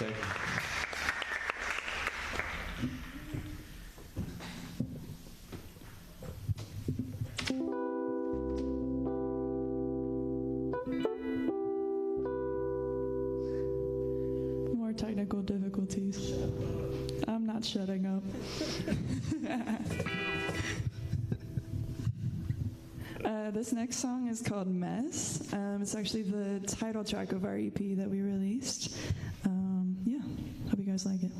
Thank you. More technical difficulties. I'm not shutting up. This next song is called Mess. It's actually the title track of our EP that we released. Yeah, hope you guys like it.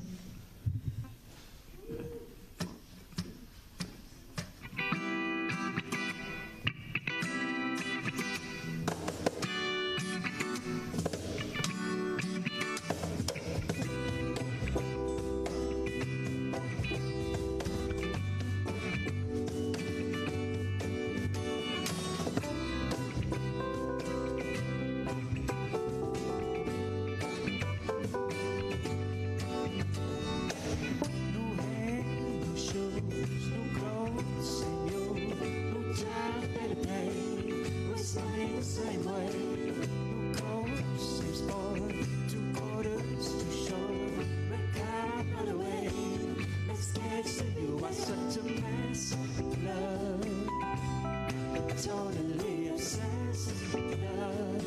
Totally obsessed, love.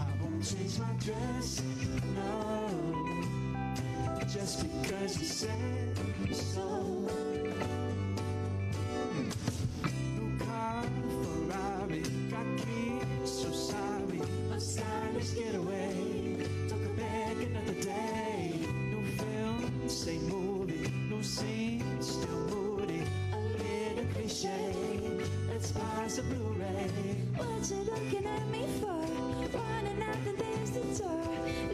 I won't change my dress, no. Just because you said so. New car, Ferrari, got keys, so sorry. A stylish getaway, took her back another day. No film, same movie, no scene, still moody. A little cliche. Let's pass a Blu-ray. What you looking at me for? Running out the distant door.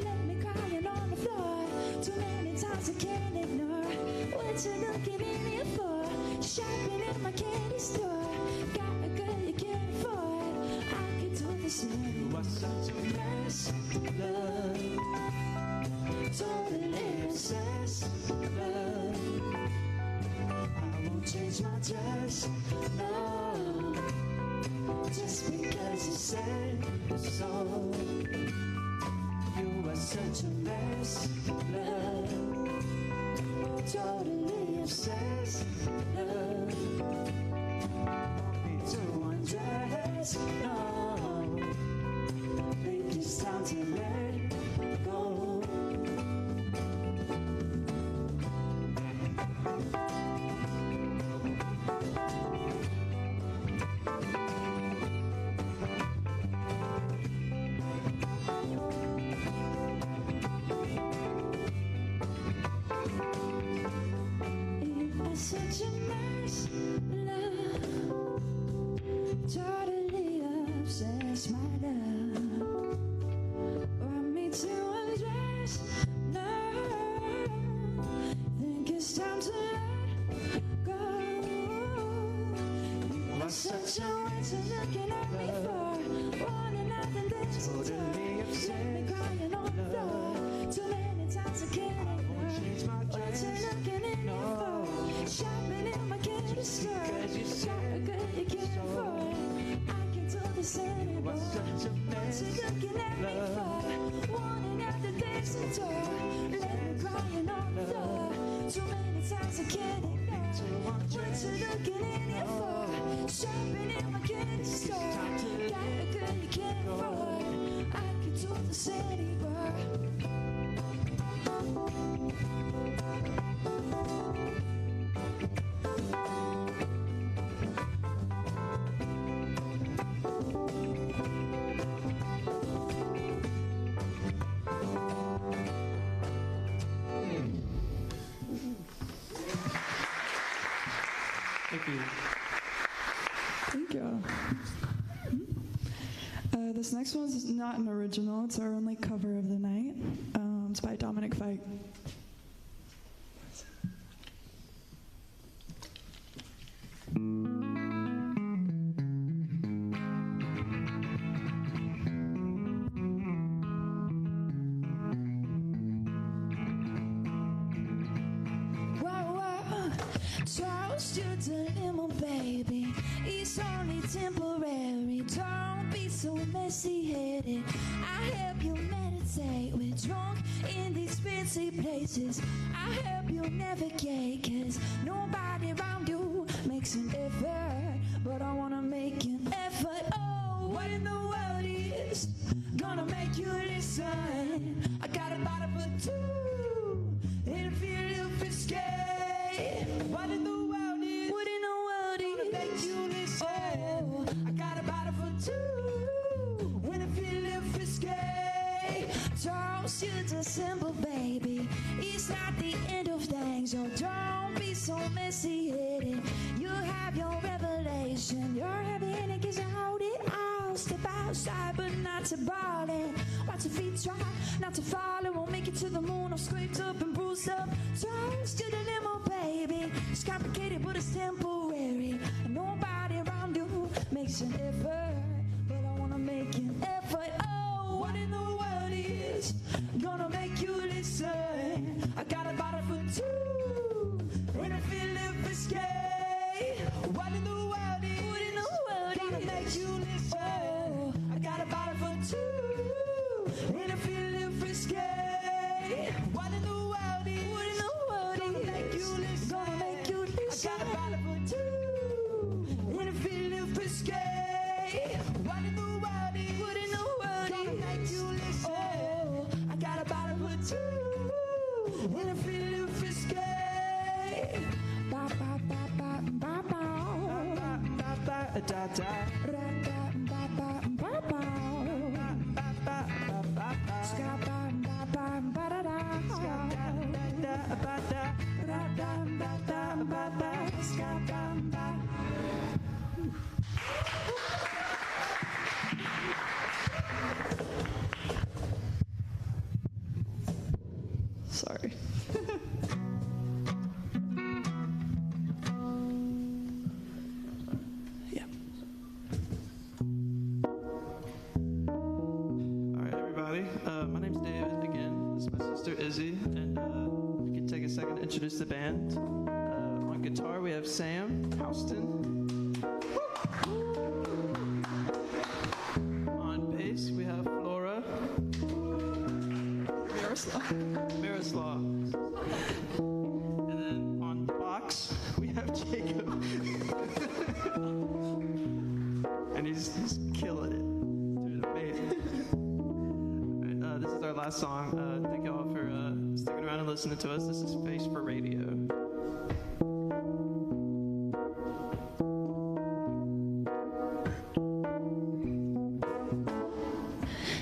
Let me crying on the floor. Too many times I can't ignore. What you looking in here for? Shopping in my candy store. Got a girl you can't afford. I can do this You are such a mess, love. Totally obsessed, love. I won't change my dress, no. Just because you said so. You are such a mess, love. Totally obsessed, love. Want me to undress, no. Think it's time to let go. such a mess. What's such a waste of looking at me for? Wanting nothing that's totally upset. Let me crying on the floor. Too many times I can't ignore. What you looking at me for? Shopping in my candy store. Got a girl you can't afford. I can't do this anymore. What you looking at me for? Wanting nothing that's totally. Let me crying on the floor. Too many times I can't ignore. What you looking at me for? Shopping in my candy store. Got a girl you can't afford. I can do this anymore. Thank you. Thank you. This next one is not an original. It's our only cover of the night. It's by Dominic Fike. Toast you to limo, baby. It's only temporary. Don't be so messy-headed. I help you meditate. We're drunk in these fancy places. I help you navigate, 'cause nobody around you makes an effort. But I wanna make an effort. Oh, what in the world is gonna make you listen? I got a bottle for two, and I feel a little frisky. What in the world is? What in the world is gonna make you listen? Oh, I got a bottle for two, when I feel a little frisky. Toast you to simple, baby. It's not the end of things. Oh, don't be so messy-headed. You have your revelation. You're heavy-handed 'cause you hold it all. Step outside, but not to ball it. Watch your feet try not to fall. It won't make it to the moon. Or scraped up and bruised up. Toast to the limo, baby. It's complicated, but it's temporary. And nobody around you makes an effort. But I wanna make an effort. Oh, what in the world is gonna make you listen? I got a bottle for two, and I feel a little frisky. What in the world is? What in the world gonna make you listen? Oh, I got a bottle for two, and I feel a little frisky. What in the world is? What in the world gonna make you listen? Gonna make you listen. I got a bottle for two, and I feel a little frisky. What in the world is? What in the world gonna make you listen? Oh, I got a bottle for two, and I feel a little frisky. Ba ba ba ba ba ba ba ba da da ra da ba ba ba ba ba ba ba ska ba ba ba ba da da ska da da ba da ra da ba da ba ba ska ba ba. Sorry. Yeah. All right, everybody. My name's David again. This is my sister Izzy, and we can take a second to introduce the band. On guitar, we have Sam Houston. On bass, we have Flora Miroslav. And then on box, we have Jacob. And he's killing it. Doing amazing. All right, this is our last song. Thank you all for sticking around and listening to us. This is Face for Radio.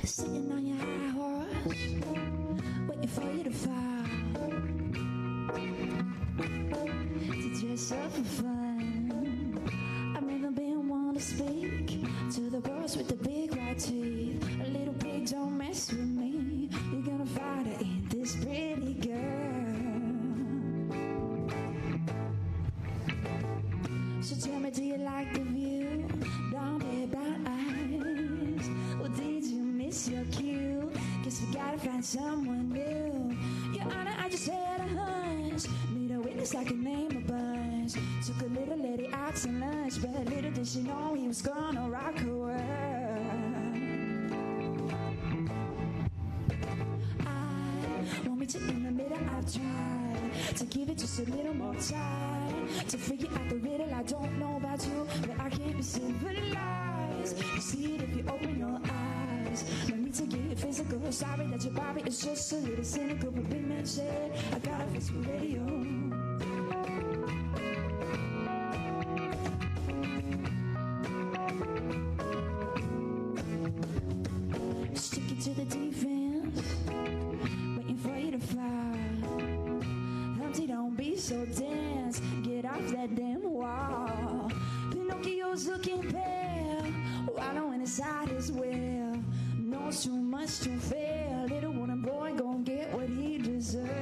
Sitting on your high horse, waiting for you to fall. To dress up for fun. I've never been one to speak to the boys with the big white teeth. A little pig, don't mess with me. You're gonna find her in this pretty girl. like the view? Don't be about eyes. Or did you miss your cue? Guess we gotta find someone new. Your Honor, I just had a hunch. Need a witness I can name a bunch. Took a little lady out to lunch, but little did she know he was gonna rock her world. I want me to in the middle. I've tried to give it just a little more time to figure out the riddle. I don't know about you, but I can't be civilized. You see it if you open your eyes. No need to get physical. Sorry that your body is just a little cynical, but big man said I gotta fix my radio. Stick it to the defense, waiting for you to fly. Humpty, don't be so dense. Get off that damn wall. Pinocchio's looking pale, wallowing inside his well. Knows too much to fail. Little wooden boy gon' get what he deserves.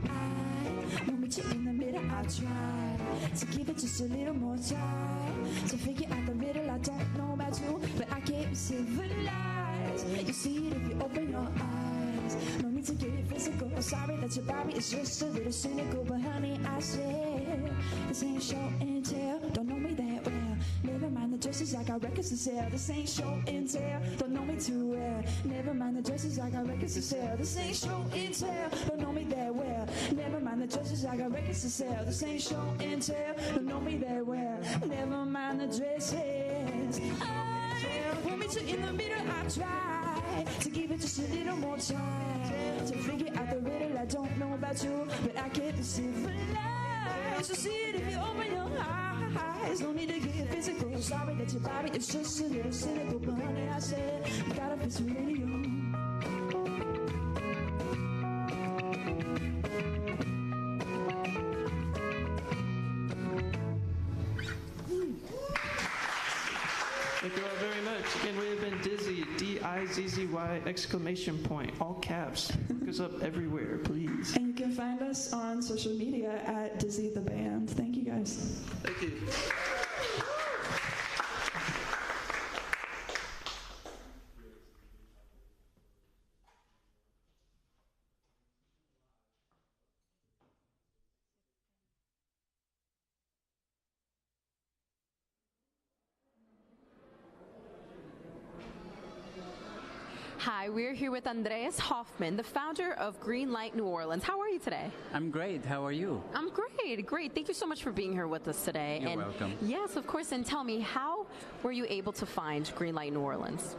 I want me to in the middle. I tried to give it just a little more time to figure out the riddle. I don't know about you, but I can't be civilized. You see it if you open your eyes. No need to get physical. Sorry that your body is just a little cynical, but honey, I said this ain't show and tell. Don't know me that well. Never mind the dresses, I got records to sell. This ain't show and tell. Don't know me too well. Never mind the dresses, I got records to sell. This ain't show and tell. Don't know me that well. Never mind the dresses, I got records to sell. This ain't show and tell. Don't know me that well. Never mind the dresses. I want me to in the middle. I try to give it just a little more time to figure out the riddle. I don't know about you, but I can't be civilized. You see it if you open your eyes. No need to get physical. Sorry that your body is just a little cynical, but honey, I said I gotta fix the radio. Thank you all very much. Again, we have been Dizzy, D-I-Z-Z-Y, exclamation point, all caps. Look us up everywhere, please. And you can find us on social media at Dizzy the Band. Thank you guys. Thank you. Hi, we're here with Andreas Hoffman, the founder of Green Light New Orleans. How are you today? I'm great. How are you? I'm great, great. Thank you so much for being here with us today. You're welcome. Yes, of course. And tell me, how were you able to find Green Light New Orleans?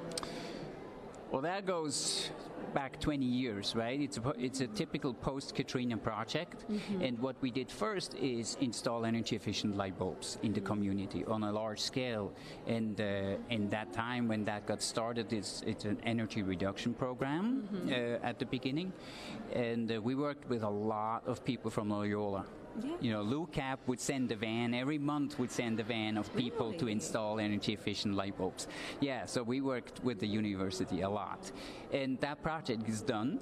Well, that goes back 20 years, right? It's a typical post-Katrina project. And what we did first is install energy-efficient light bulbs in the community on a large scale. And in that time when that got started, it's an energy reduction program at the beginning. And we worked with a lot of people from Loyola. Yeah. You know, LUCAP would send a van, every month would send a van of people to install energy-efficient light bulbs. Yeah, so we worked with the university a lot. And that project is done,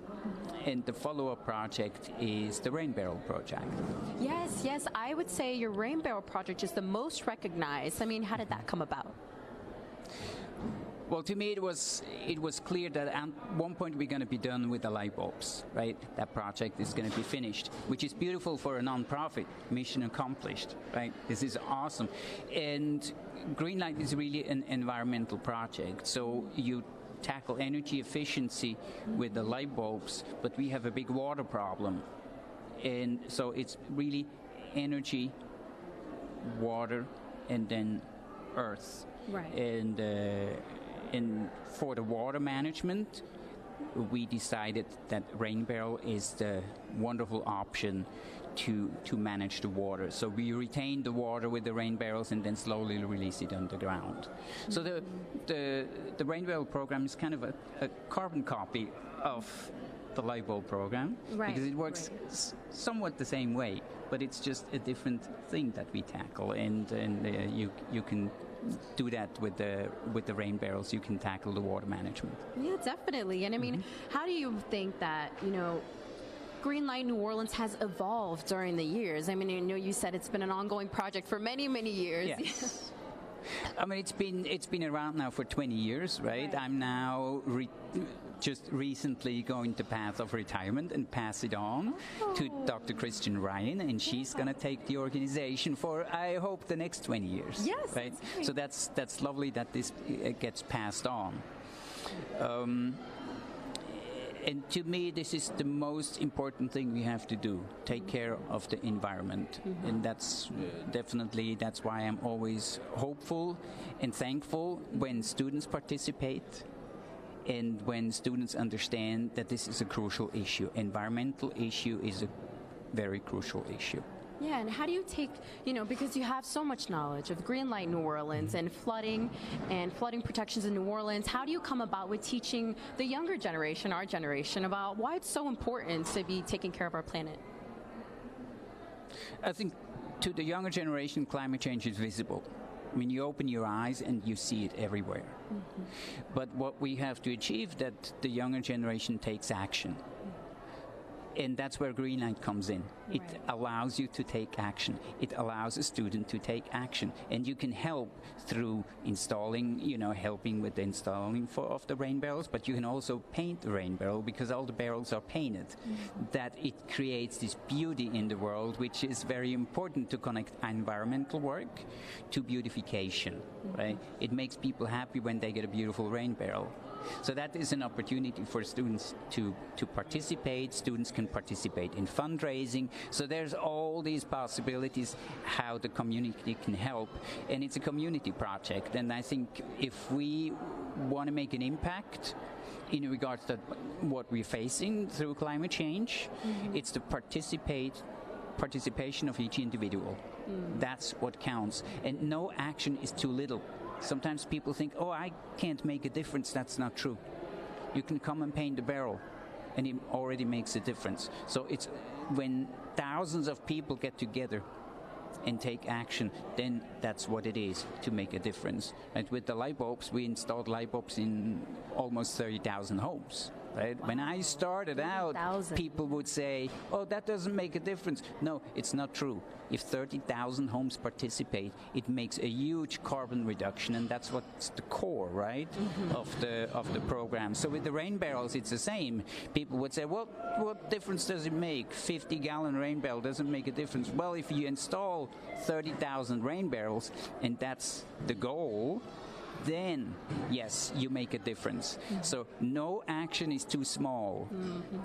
and the follow-up project is the Rain Barrel project. Yes, yes, I would say your Rain Barrel project is the most recognized. I mean, how did that come about? Well, to me, it was clear that at one point we're going to be done with the light bulbs, right? That project is going to be finished, which is beautiful for a nonprofit. Mission accomplished, right? This is awesome. And Green Light is really an environmental project. So you tackle energy efficiency with the light bulbs, but we have a big water problem. And so it's really energy, water, and then earth. Right. And for the water management, we decided that Rain Barrel is the wonderful option to manage the water. So we retain the water with the rain barrels and then slowly release it underground. So the Rain Barrel program is kind of a carbon copy of the light bulb program, because it works somewhat the same way, but it's just a different thing that we tackle, and you can do that with the rain barrels. You can tackle the water management. Yeah, definitely. And I mean, how do you think that, Green Light New Orleans has evolved during the years? I mean, I know you said it's been an ongoing project for many, many years. Yes. I mean, it's been around now for 20 years, right? I'm now just recently going the path of retirement and pass it on to Dr. Christian Ryan, and she's going to take the organization for, I hope, the next 20 years. Yes. Right? So that's lovely that this gets passed on. And to me, this is the most important thing we have to do, take care of the environment. And that's definitely, that's why I'm always hopeful and thankful when students participate and when students understand that this is a crucial issue. Environmental issue is a very crucial issue. Yeah, and how do you take, because you have so much knowledge of Green Light New Orleans and flooding protections in New Orleans, how do you come about with teaching the younger generation, our generation, about why it's so important to be taking care of our planet? I think to the younger generation, climate change is visible. I mean, you open your eyes and you see it everywhere. But what we have to achieve that the younger generation takes action. And that's where Green Light comes in. It allows you to take action. It allows a student to take action. And you can help through installing, helping with the installing of the rain barrels, but you can also paint the rain barrel because all the barrels are painted. That it creates this beauty in the world, which is very important to connect environmental work to beautification, right? It makes people happy when they get a beautiful rain barrel. So that is an opportunity for students to participate. Students can participate in fundraising. So there's all these possibilities how the community can help. And it's a community project. And I think if we want to make an impact in regards to what we're facing through climate change, it's the participation of each individual. That's what counts. And no action is too little. Sometimes people think, I can't make a difference. That's not true. You can come and paint the barrel, and it already makes a difference. So it's when thousands of people get together and take action, then that's what it is to make a difference. And with the light bulbs, we installed light bulbs in almost 30,000 homes. Right? Wow. When I started out, people would say, that doesn't make a difference. No, it's not true. If 30,000 homes participate, it makes a huge carbon reduction, and that's what's the core, right, of the program. So with the rain barrels, it's the same. People would say, what difference does it make? 50-gallon rain barrel doesn't make a difference. Well, if you install 30,000 rain barrels, and that's the goal, then, yes, you make a difference. So no action is too small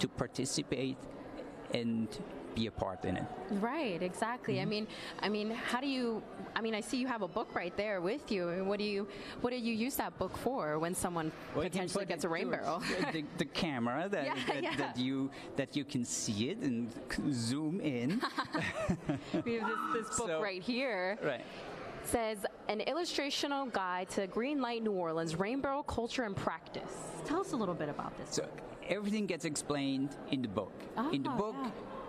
to participate and be a part in it. Right, exactly. I mean, how do you? I see you have a book right there with you. I mean, what do you use that book for when someone potentially gets a rain barrel? The camera that you can see it and zoom in. We have this book right here. Right. Says an illustrational guide to Green Light New Orleans rain barrel culture and practice. Tell us a little bit about this. So everything gets explained in the book. In the book,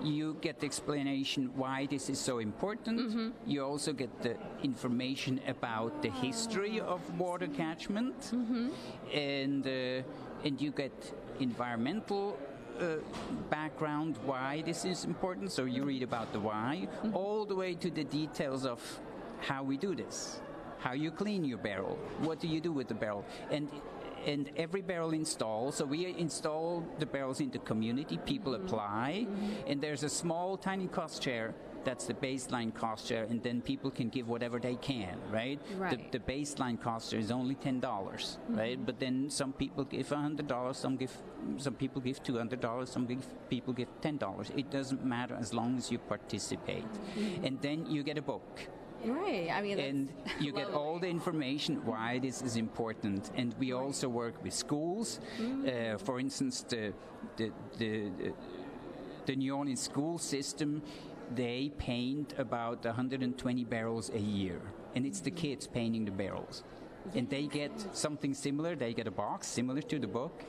you get the explanation why this is so important. You also get the information about the history of water catchment, and you get environmental background why this is important. So you read about the why, all the way to the details of how we do this, how you clean your barrel, what do you do with the barrel, and every barrel installed. So we install the barrels in the community, people apply, and there's a small tiny cost share. That's the baseline cost share, and then people can give whatever they can, right? The baseline cost share is only $10, right? But then some people give $100, some people give $200, some people give $10. It doesn't matter as long as you participate, and then you get a book. Right. And you get all the information why this is important. And we also work with schools. For instance, the New Orleans school system, they paint about 120 barrels a year, and it's the kids painting the barrels. And they get something similar. They get a box similar to the book,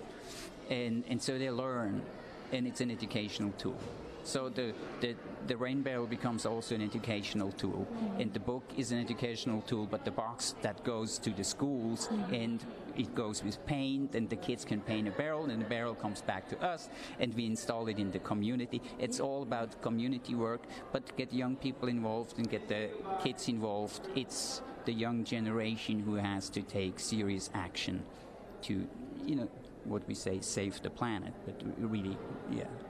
and so they learn, and it's an educational tool. So the rain barrel becomes also an educational tool, and the book is an educational tool, but the box that goes to the schools and it goes with paint, and the kids can paint a barrel, and the barrel comes back to us, and we install it in the community. It's all about community work, but get young people involved and get the kids involved. It's the young generation who has to take serious action to, what we say, save the planet, but really,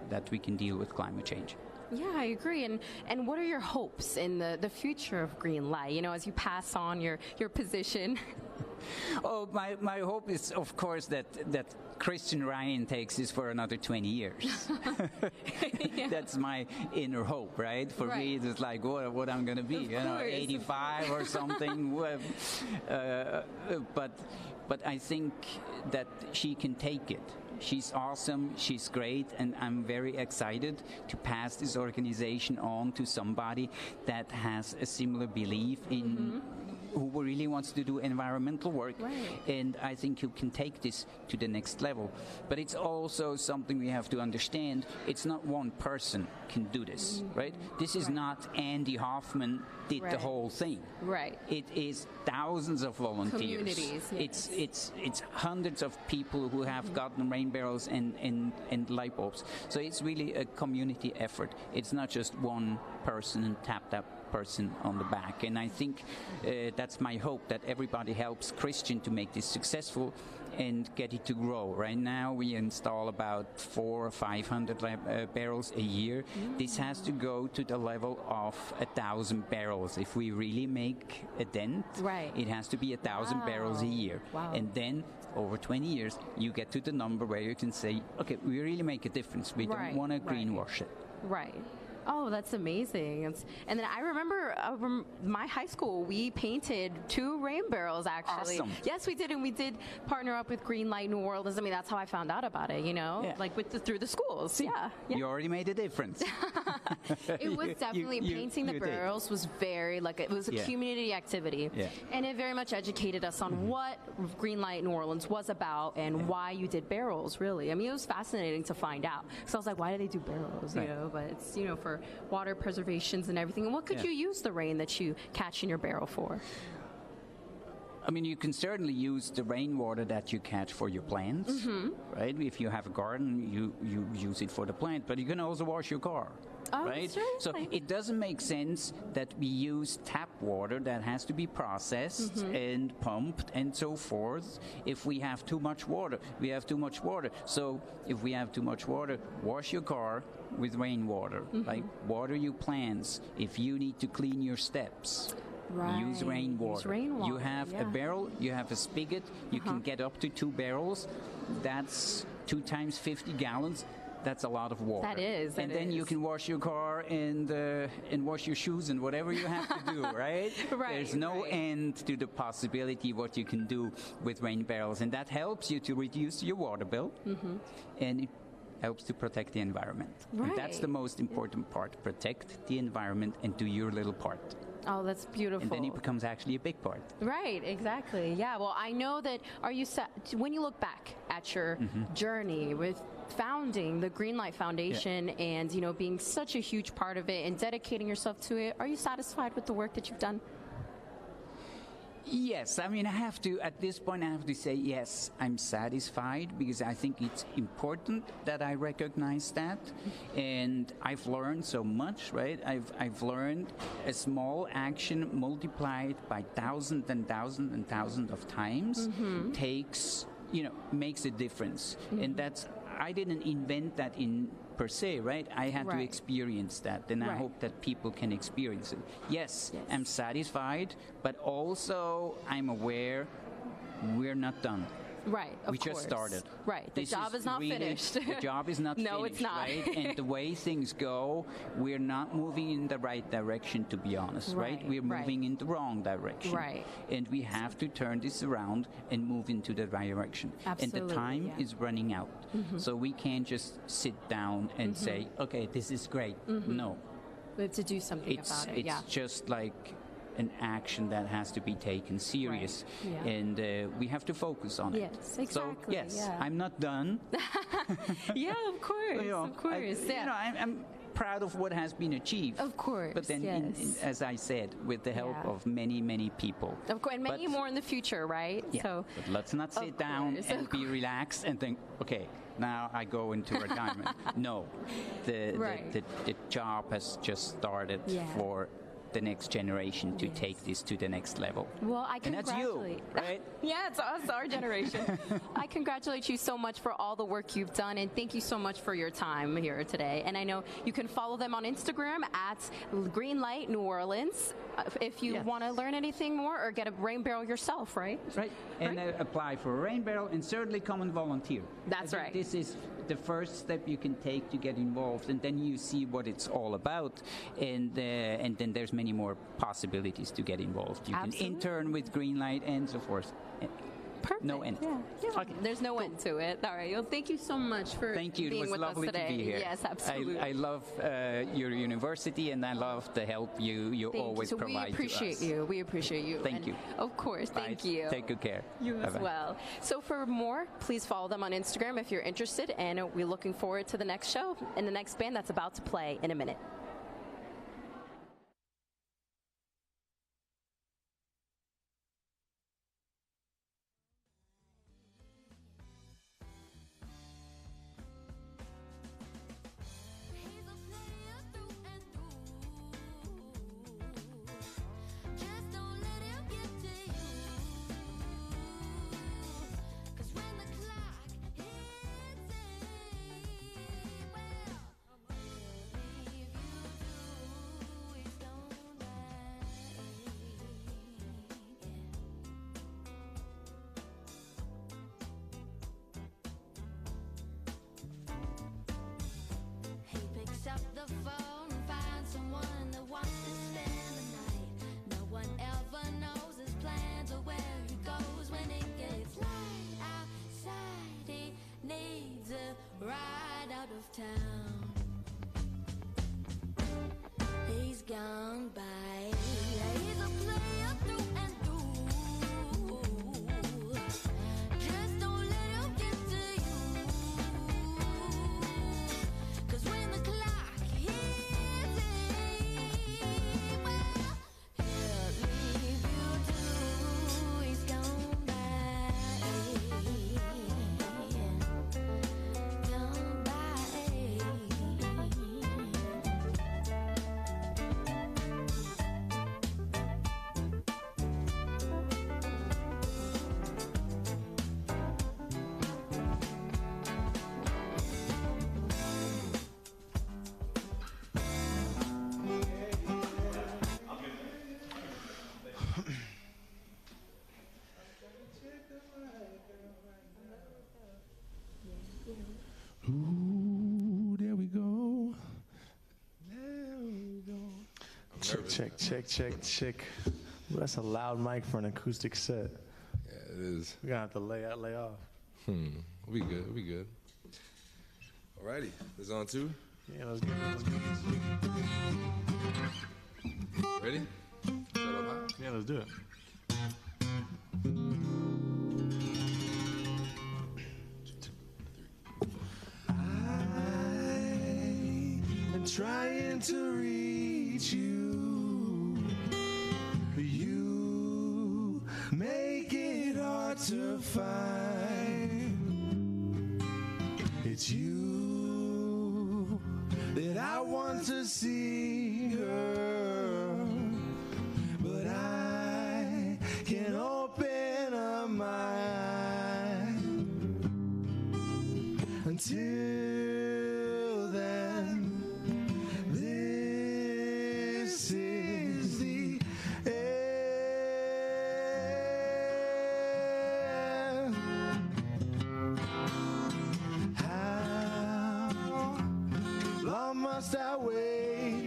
that we can deal with climate change. Yeah, I agree. And what are your hopes in the future of Green Light, as you pass on your position? Oh, my hope is, of course, that Christian Ryan takes this for another 20 years. That's my inner hope, right? For me, it's like what I'm going to be, 85 or something. But I think that she can take it. She's awesome, she's great, and I'm very excited to pass this organization on to somebody that has a similar belief in who really wants to do environmental work. And I think you can take this to the next level. But it's also something we have to understand. It's not one person can do this, right? This is not Andy Hoffman did the whole thing. Right. It is thousands of volunteers. Communities. Yes. It's hundreds of people who have gotten rain barrels and light bulbs. So it's really a community effort. It's not just one person and tap that person on the back. And I think that's my hope, that everybody helps Christian to make this successful and get it to grow. Right now we install about 400 or 500 barrels a year. This has to go to the level of 1,000 barrels. If we really make a dent, it has to be 1,000 barrels a year. And then over 20 years you get to the number where you can say, okay, we really make a difference. We don't want to greenwash it. Right. Oh, that's amazing. And then I remember my high school, we painted 2 rain barrels, actually. Awesome. Yes, we did. And we did partner up with Green Light New Orleans. I mean, that's how I found out about it, like through the schools. See, you already made a difference. It was definitely painting the barrels was very, it was a community activity. And it very much educated us on what Green Light New Orleans was about and why you did barrels, really. I mean, it was fascinating to find out. So I was like, why do they do barrels, But it's, for water preservations and everything. And what could you use the rain that you catch in your barrel for? I mean, you can certainly use the rainwater that you catch for your plants, right? If you have a garden, you use it for the plant, but you can also wash your car. Right? So it doesn't make sense that we use tap water that has to be processed and pumped and so forth. If we have too much water, we have too much water. So if we have too much water, wash your car with rainwater. Like water your plants. If you need to clean your steps, use rainwater. You have a barrel, you have a spigot, you can get up to 2 barrels. That's 2 times 50 gallons. That's a lot of water. That is. And then you can wash your car and wash your shoes and whatever you have to do, right? There's no end to the possibility what you can do with rain barrels, and that helps you to reduce your water bill, and it helps to protect the environment. And that's the most important part: protect the environment and do your little part. Oh, that's beautiful. And then it becomes actually a big part. Right, exactly. Yeah, well, I know that, when you look back at your journey with founding the Green Light Foundation and, being such a huge part of it and dedicating yourself to it, are you satisfied with the work that you've done? Yes, I mean, at this point, I have to say, yes, I'm satisfied because I think it's important that I recognize that. And I've learned so much, right? I've learned a small action multiplied by thousands and thousands and thousands of times makes a difference. And I didn't invent that per se, right? I had to experience that, and I hope that people can experience it. Yes, I'm satisfied, but also I'm aware we're not done. Right, of course. We just started. Right, the job is not finished. The job is not finished. No, it's not. Right? And the way things go, we're not moving in the right direction, to be honest, right? We're moving in the wrong direction. Right. And we have to turn this around and move into the right direction. Absolutely, and the time is running out. So we can't just sit down and say, okay, this is great. No. We have to do something about it, It's just like an action that has to be taken serious, and we have to focus on it. Yes, exactly. So, I'm not done. Yeah, of course, of course. proud of what has been achieved. Of course, But then, yes. as I said, with the help Yeah. of many, many people. Of course, and many more in the future, right? Yeah. So, but let's not sit down course, and of be relaxed and think, okay, now I go into retirement. No, the job has just started Yeah. for the next generation to take this to the next level. well, I And that's you, congratulate. right? Yeah, it's us, our generation. I congratulate you so much for all the work you've done, and thank you so much for your time here today. And I know you can follow them on Instagram at Greenlight New Orleans if you Yes. want to learn anything more or get a rain barrel yourself, right? Right, and apply for a rain barrel and certainly come and volunteer. That's I think right. This is the first step you can take to get involved, and then you see what it's all about, and then there's many more possibilities to get involved. You Absolutely. can intern with Greenlight and so forth. Perfect. No end. Yeah. There's no end to it. All right. Well, thank you so much for Thank you. It being was with lovely us today. to be here. Yes, absolutely. I love your university, and I love the help you Thank always you. So provide we appreciate to us. you. We appreciate you. Thank And you. Of course. Thank Bye. you. Take good care. You as Bye-bye. well. So for more, please follow them on Instagram if you're interested, and we're looking forward to the next show and the next band that's about to play in a minute. He's a player through and through. Just don't let him get to you. 'Cause when the clock hits 8, well, if you do, he's gone right. He picks up the phone and finds someone that wants to spend the night. No one ever knows his plans or where he goes when it gets light outside. He needs a ride out of town. He's gone by. He's a player through and through. Just don't let him get to you. 'Cause when the clock hits 8, well, he'll leave you too. He's gone by. Gone by. Ooh, there we go. There we go. Check. Ooh, that's a loud mic for an acoustic set. Yeah, it is. We're gonna have to lay off. We good. Alrighty, it's on two. Yeah, let's get it. Ready? Set up high? Yeah, let's do it. I'm trying to reach you. You make it hard to find. It's you that I want to see, girl. But I can't open up my eyes until then. This is the end. How long must I wait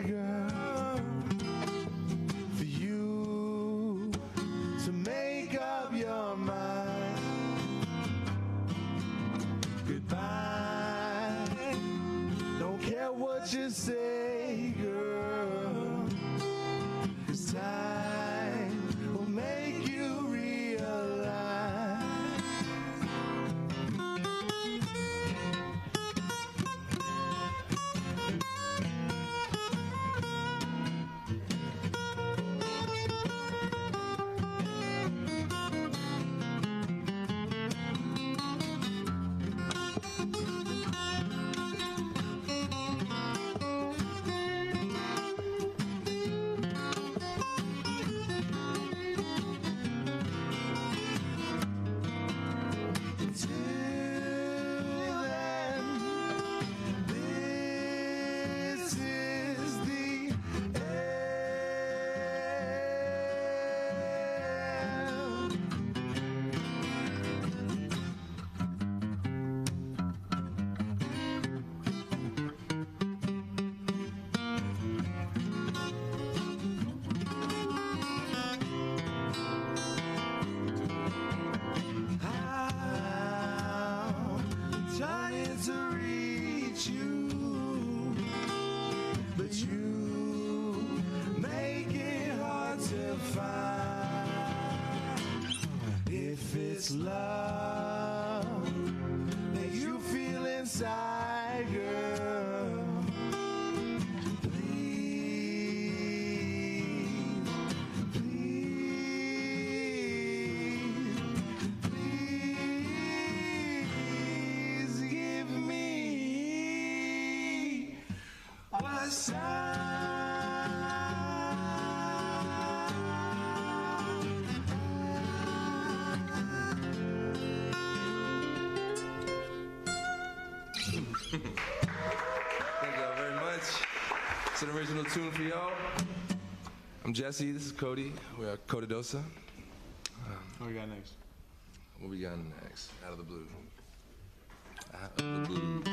this love that you feel inside, girl. Please, please, please give me a sign. Thank y'all very much. It's an original tune for y'all. I'm Jesse. This is Cody. We are Codadosa. What we got next? What we got next? Out of the blue. Out of the blue.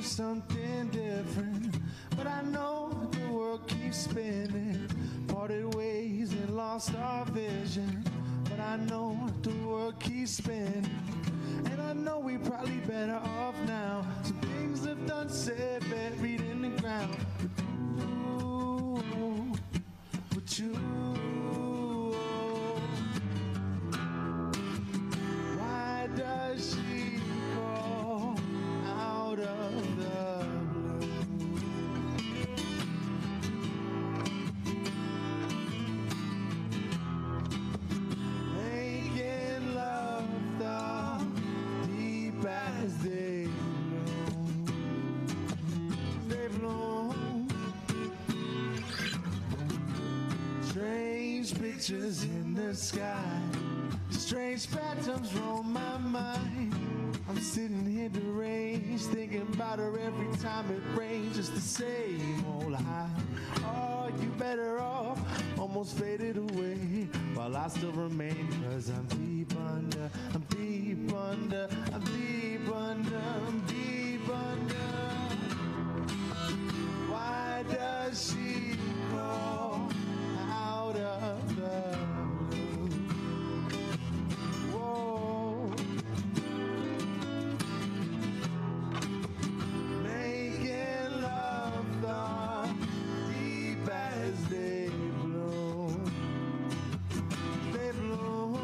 Something different, but I know the world keeps spinning. Parted ways and lost our vision, but I know the world keeps spinning. And I know we probably better off now. Some things have done said, buried in the ground. But you, why does she call out of the blue? Making love the deep as they bloom. Strange pictures in the sky, strange phantoms roam my mind. I'm sitting here deranged, thinking about her every time it rains. Just the same old high. Oh, you better off, almost faded away, while I still remain. Cause I'm deep under, I'm deep under, I'm deep under, I'm deep under. Why does she call out of the blue? Whoa. Making love the deep as they bloom. They bloom.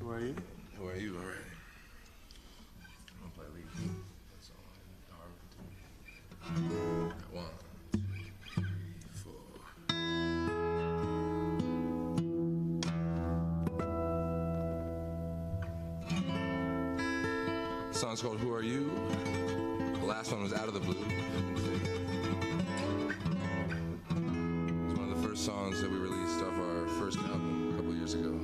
Who are you? Who are you? All right. I'm gonna play lead. That's all I have. One, two, three, four. The song's called Who Are You? The last one was Out of the Blue. It's one of the first songs that we released off our first album a couple years ago.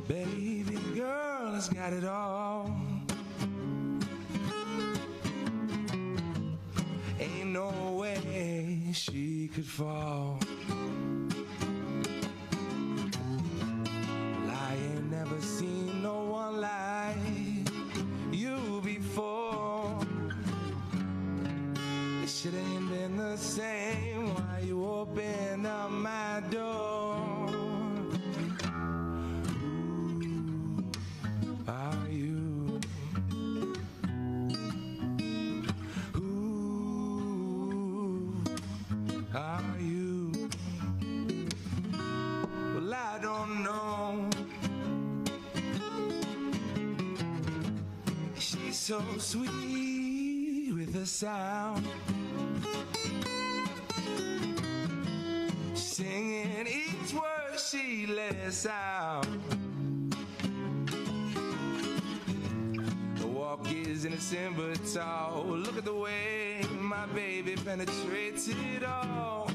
Baby girl has got it all. Ain't no way she could fall. Well, I ain't never seen no one like you before. It should ain't been the same while you opened up my door. Are you? Who are you? Well, I don't know. She's so sweet with a sound. Singing each word she lets out. Walk is innocent but tall. Look at the way my baby penetrates it all,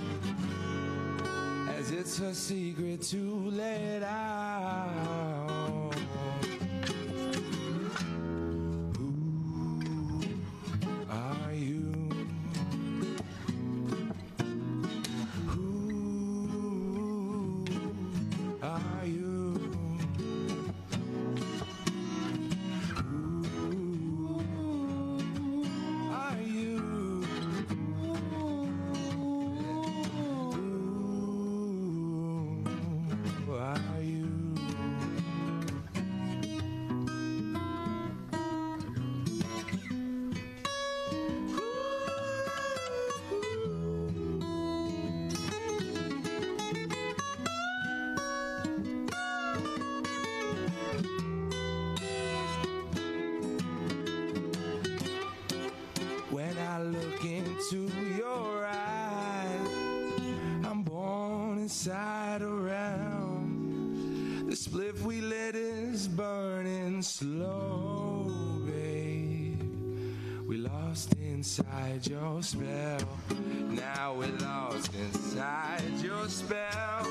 as it's her secret to let out. Who are you? Who are you? When I look into your eyes, I'm born inside around. The spliff we lit is burning slow, babe. We lost inside your spell. Now we're lost inside your spell.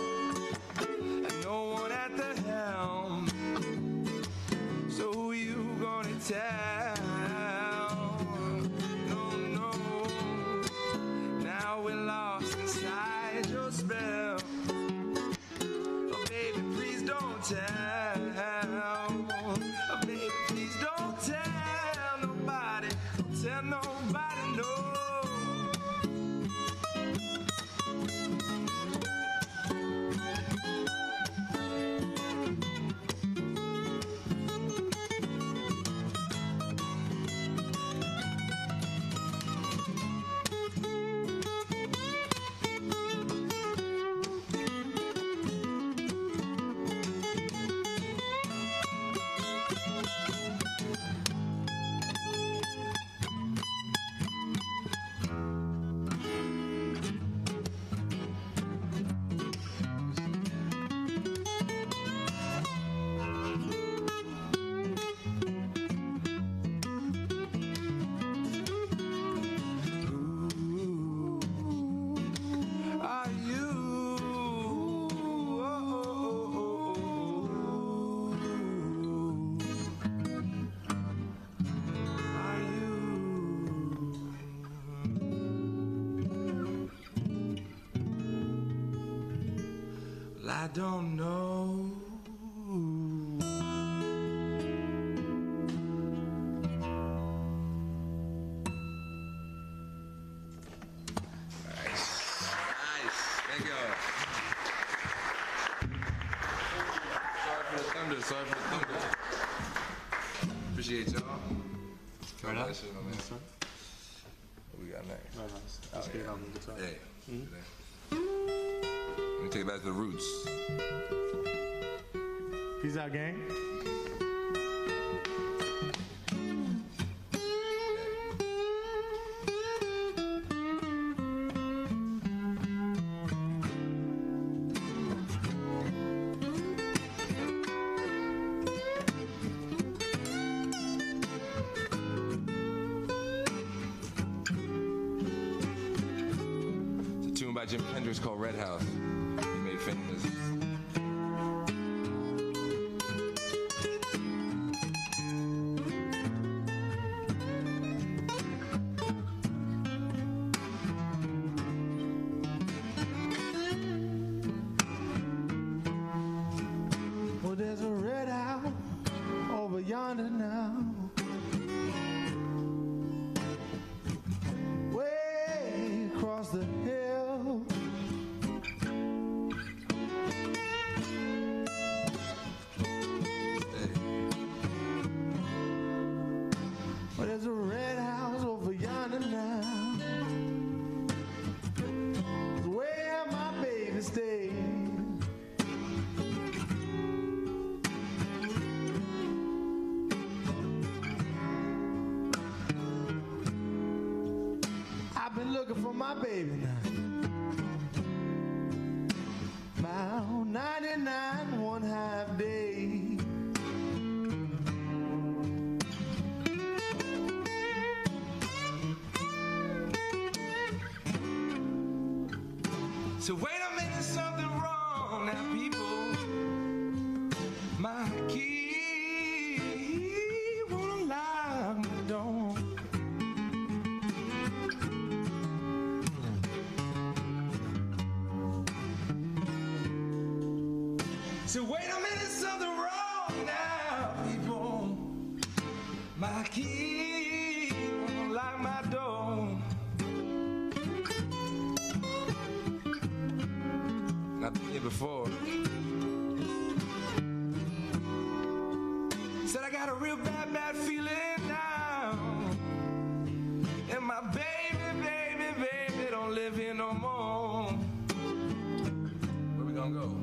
And no one at the helm. So who you gonna tell? Now we're lost inside your spell. Oh, baby, please don't tell. Oh, baby, please don't tell nobody. Don't tell nobody, no. I don't know. Nice. Thank you. Sorry for the thunder. Appreciate y'all. Right on. Shit, my man. What we got next? Very nice. Let's get it on the guitar. Hey. Let me take it back to the roots. Peace out, gang. It's a tune by Jimi Hendrix called Red House. He made famous. Well, there's a red house over yonder now. Way across the hill. Well, there's a red house over yonder now. It's where my baby stays. I've been looking for my baby now. About 99 one half day. So wait a minute, something wrong now, people. My key won't lock my door. So wait a minute, something wrong now, people. My key won't lock my door. I've been here before. Said I got a real bad, bad feeling now. And my baby, baby, baby don't live here no more. Where we gonna go?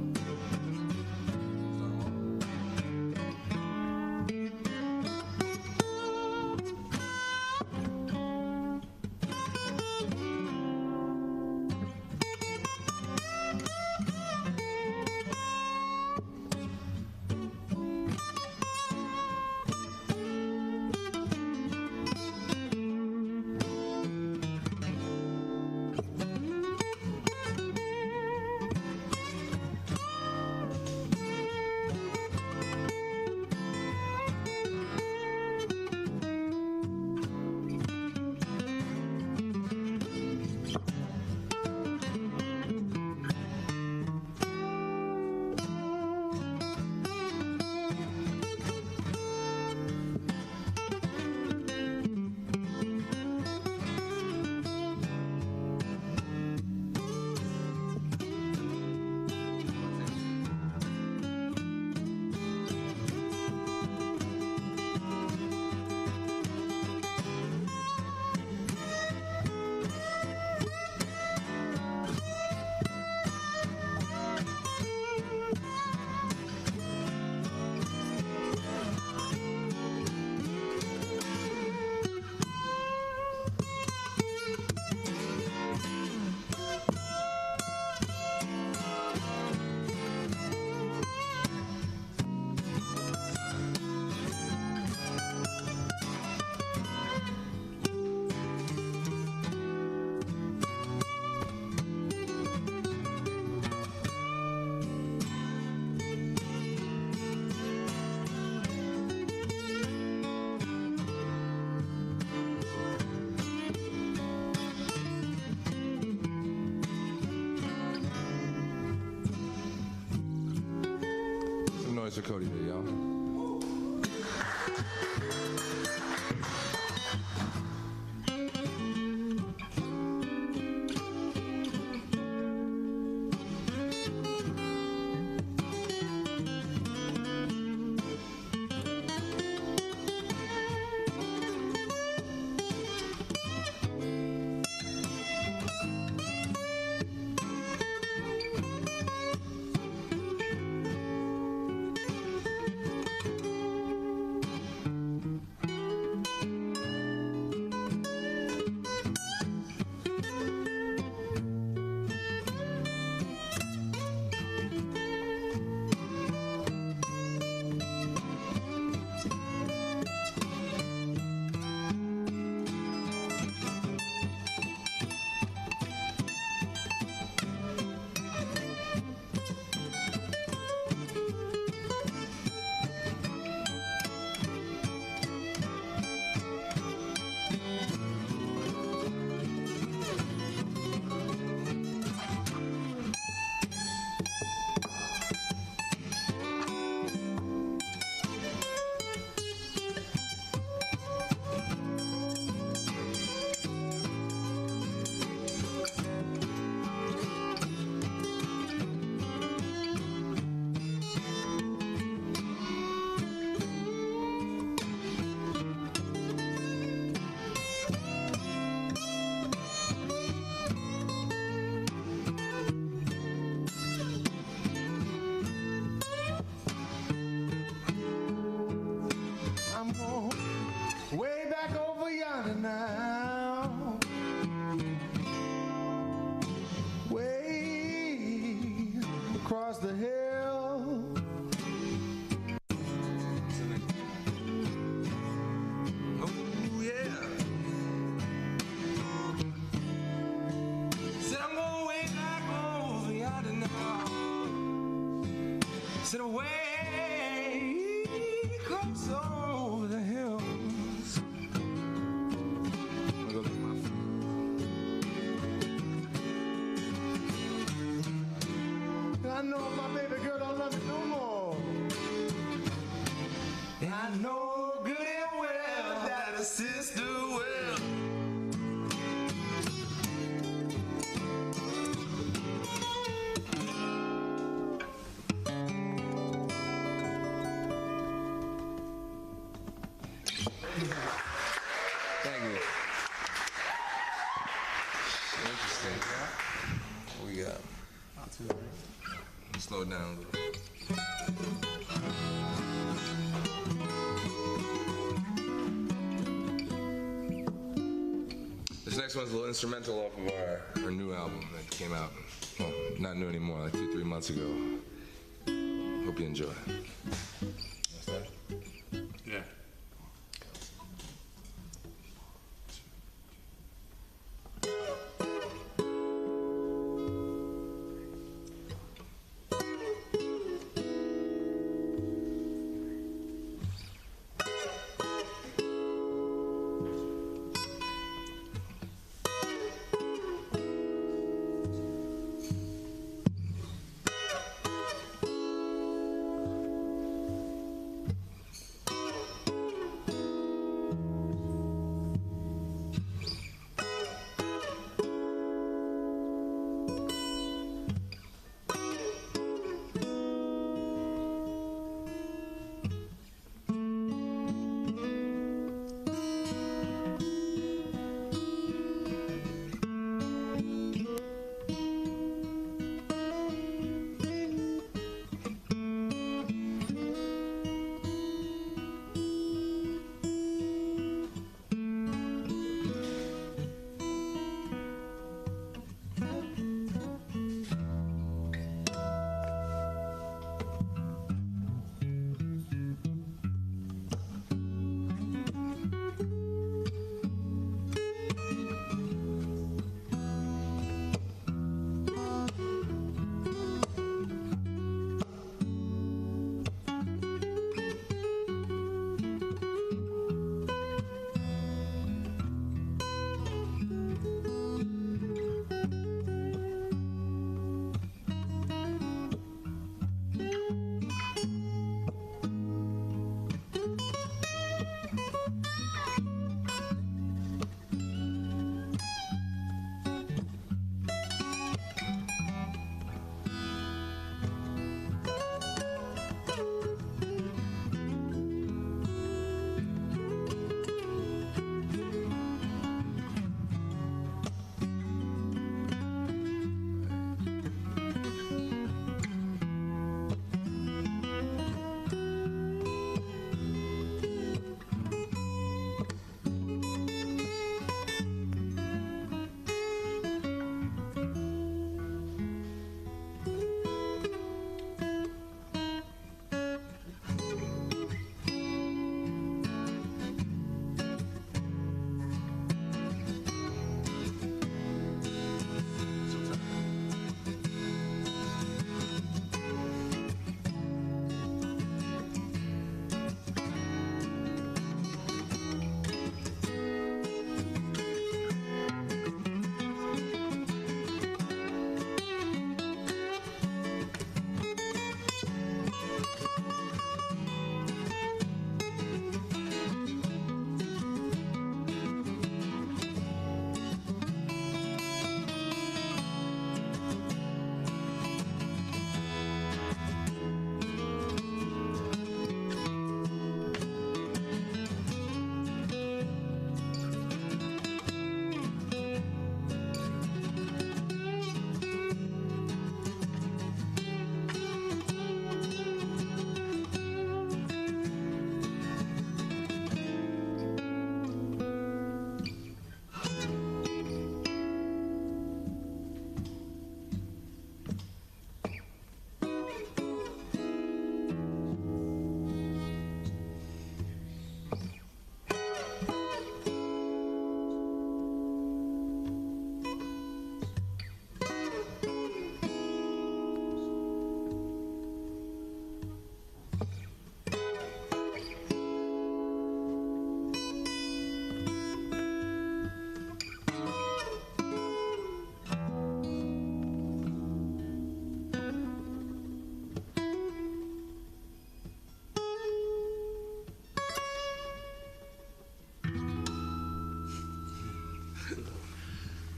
Cody there, y'all. I'm going way back over yonder now. Way across the hill. Oh, yeah. Said I'm going way back over yonder now. Said away across over the hills. I'm gonna go get my food. I know my baby girl don't love me no more. And I know good and well that a sister will. Thank you. Interesting. What we got? Not too bad. Slow it down a little. This next one's a little instrumental off of our new album that came out, well, not new anymore, like 2-3 months ago. Hope you enjoy it. That's that? Yeah.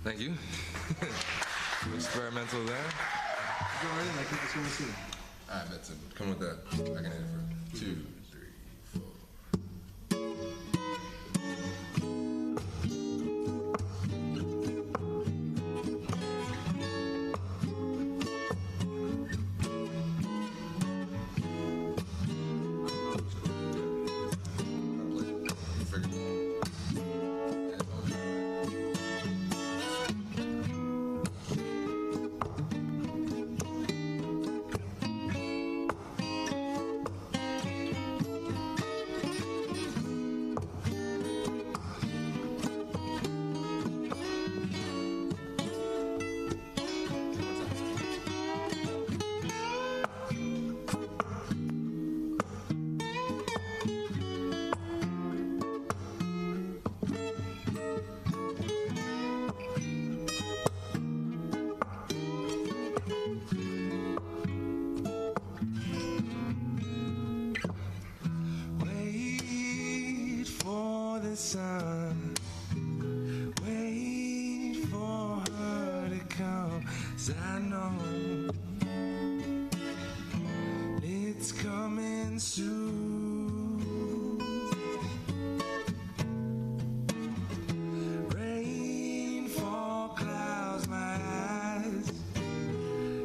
Thank you. Experimental there. Go right in, like it's going to sing. All right, that's it. Come with that. I can hit it for 2, 3, 4. Wait for the sun. Wait for her to come. 'Cause I know it's coming soon. Rainfall clouds my eyes.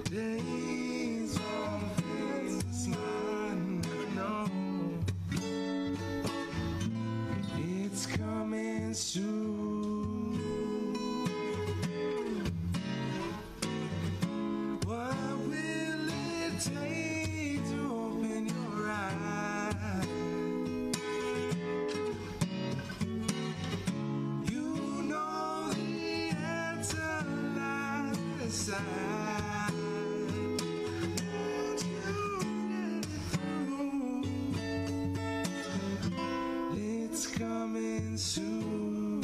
Days on faces mine. I know it's coming soon. What will it take to open your eyes? You know the answer lies inside. Won't you let it through? It's coming soon.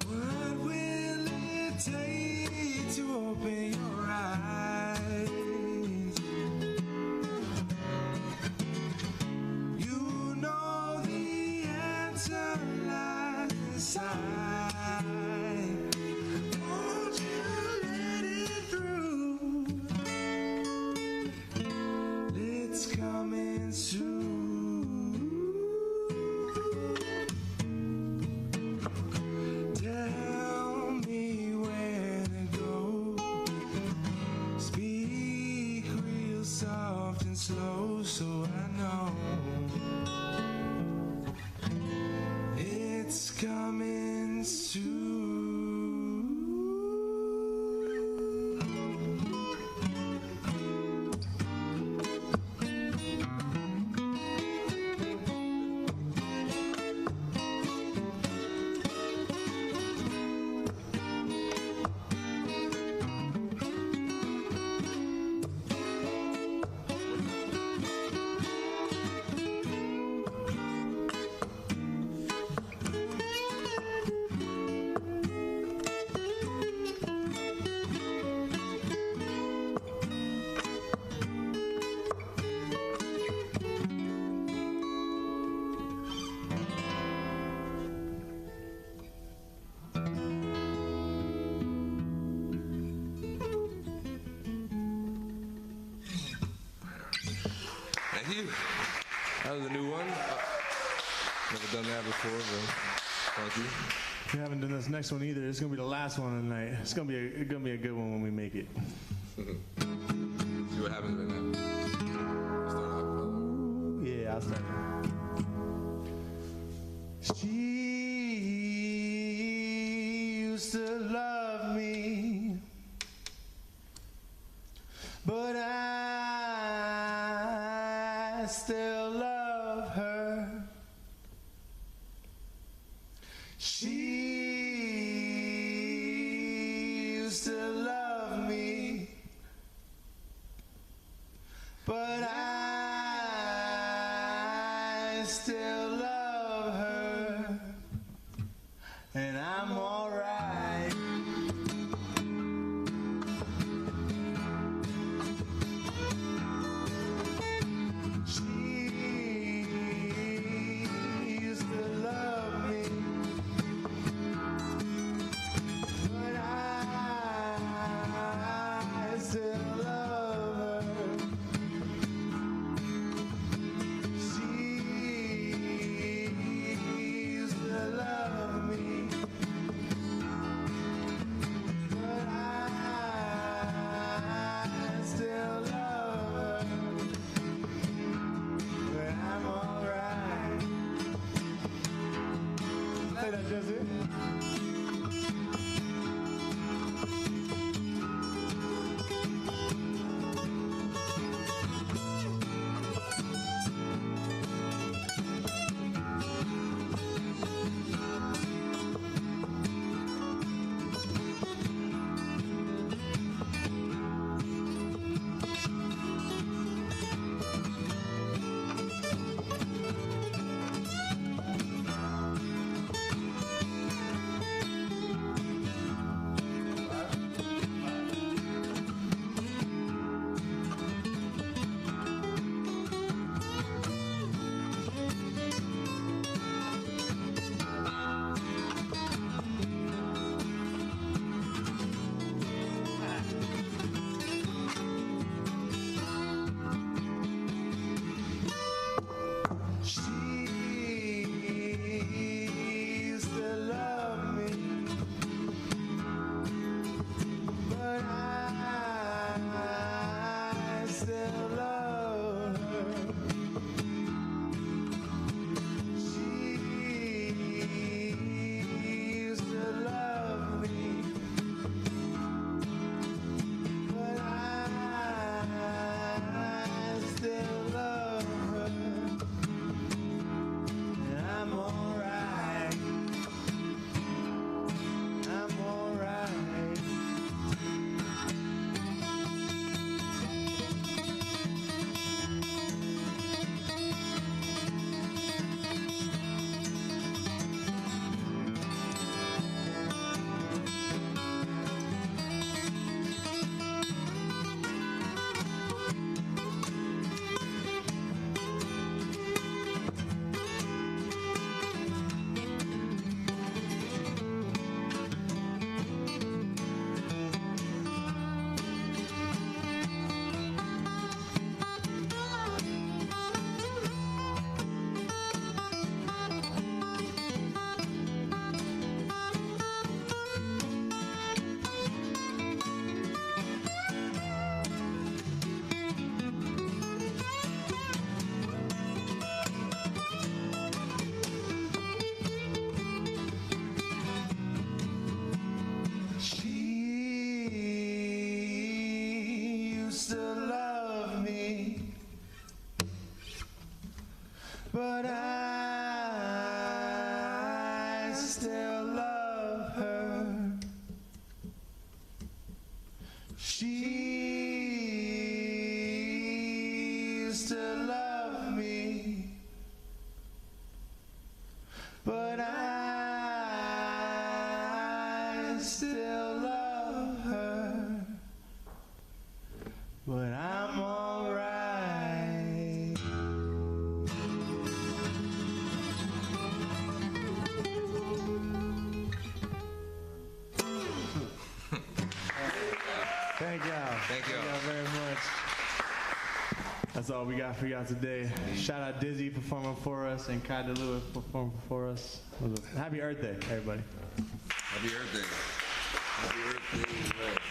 What will it take to open your eyes? You know the answer lies inside. Won't you let it through? It's coming soon. Tell me where to go. Speak real soft and slow so I know it's coming soon. Thank you. That was a new one. Never done that before, but thank you. We haven't done this next one either. It's gonna be the last one tonight. It's gonna be a good one when we make it. See what happens right now. Start off. Yeah, I'll start. She used to love me still love her, and I'm alright. She used to love me, but I still love her. She used to love me, but I still love her. But I'm alright. Say that, Jesse. She used to love me, but I still love her. She used to love me, but I still love her. And I'm alright. I'm alright. She used to love me, but I still love her. She used to love me, but I still love her. But I'm alright. Thank y'all. Thank y'all. Very much. That's all we got for y'all today. Shout out Dizzy performing for us and Kai DeLewis performing for us. Happy Earth Day, everybody. Happy Earth Day. Happy Earth Day.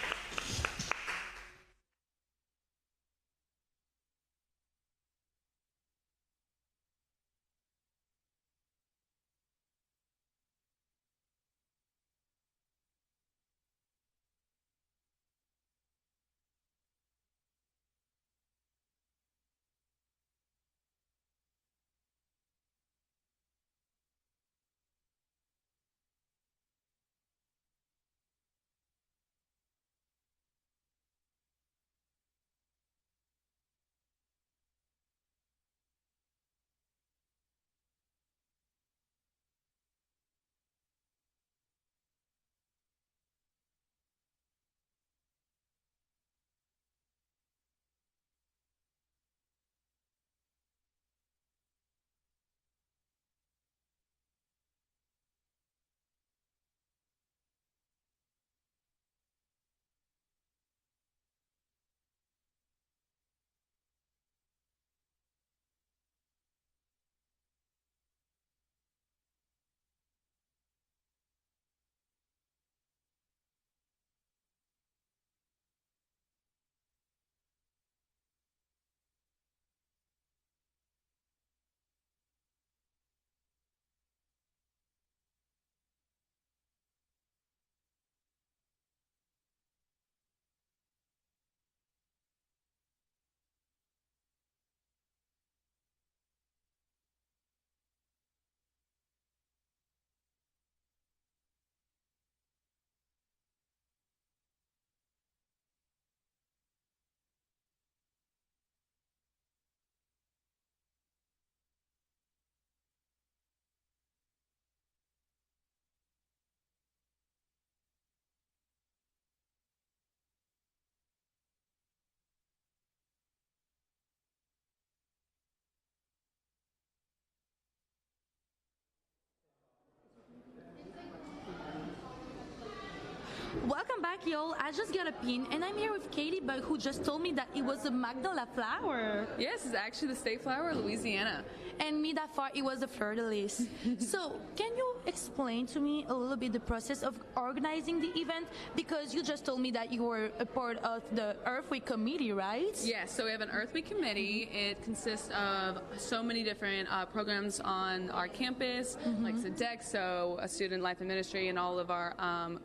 Welcome back, y'all. I just got a pin, and I'm here with Katie, but who just told me that it was a Magnolia flower. Yes, it's actually the state flower of Louisiana. And me that far, it was a fleur-de-lis. So, can you explain to me a little bit the process of organizing the event? Because you just told me that you were a part of the Earth Week committee, right? Yes, so we have an Earth Week committee. It consists of so many different programs on our campus, like Sodexo, a student life and ministry, and all of our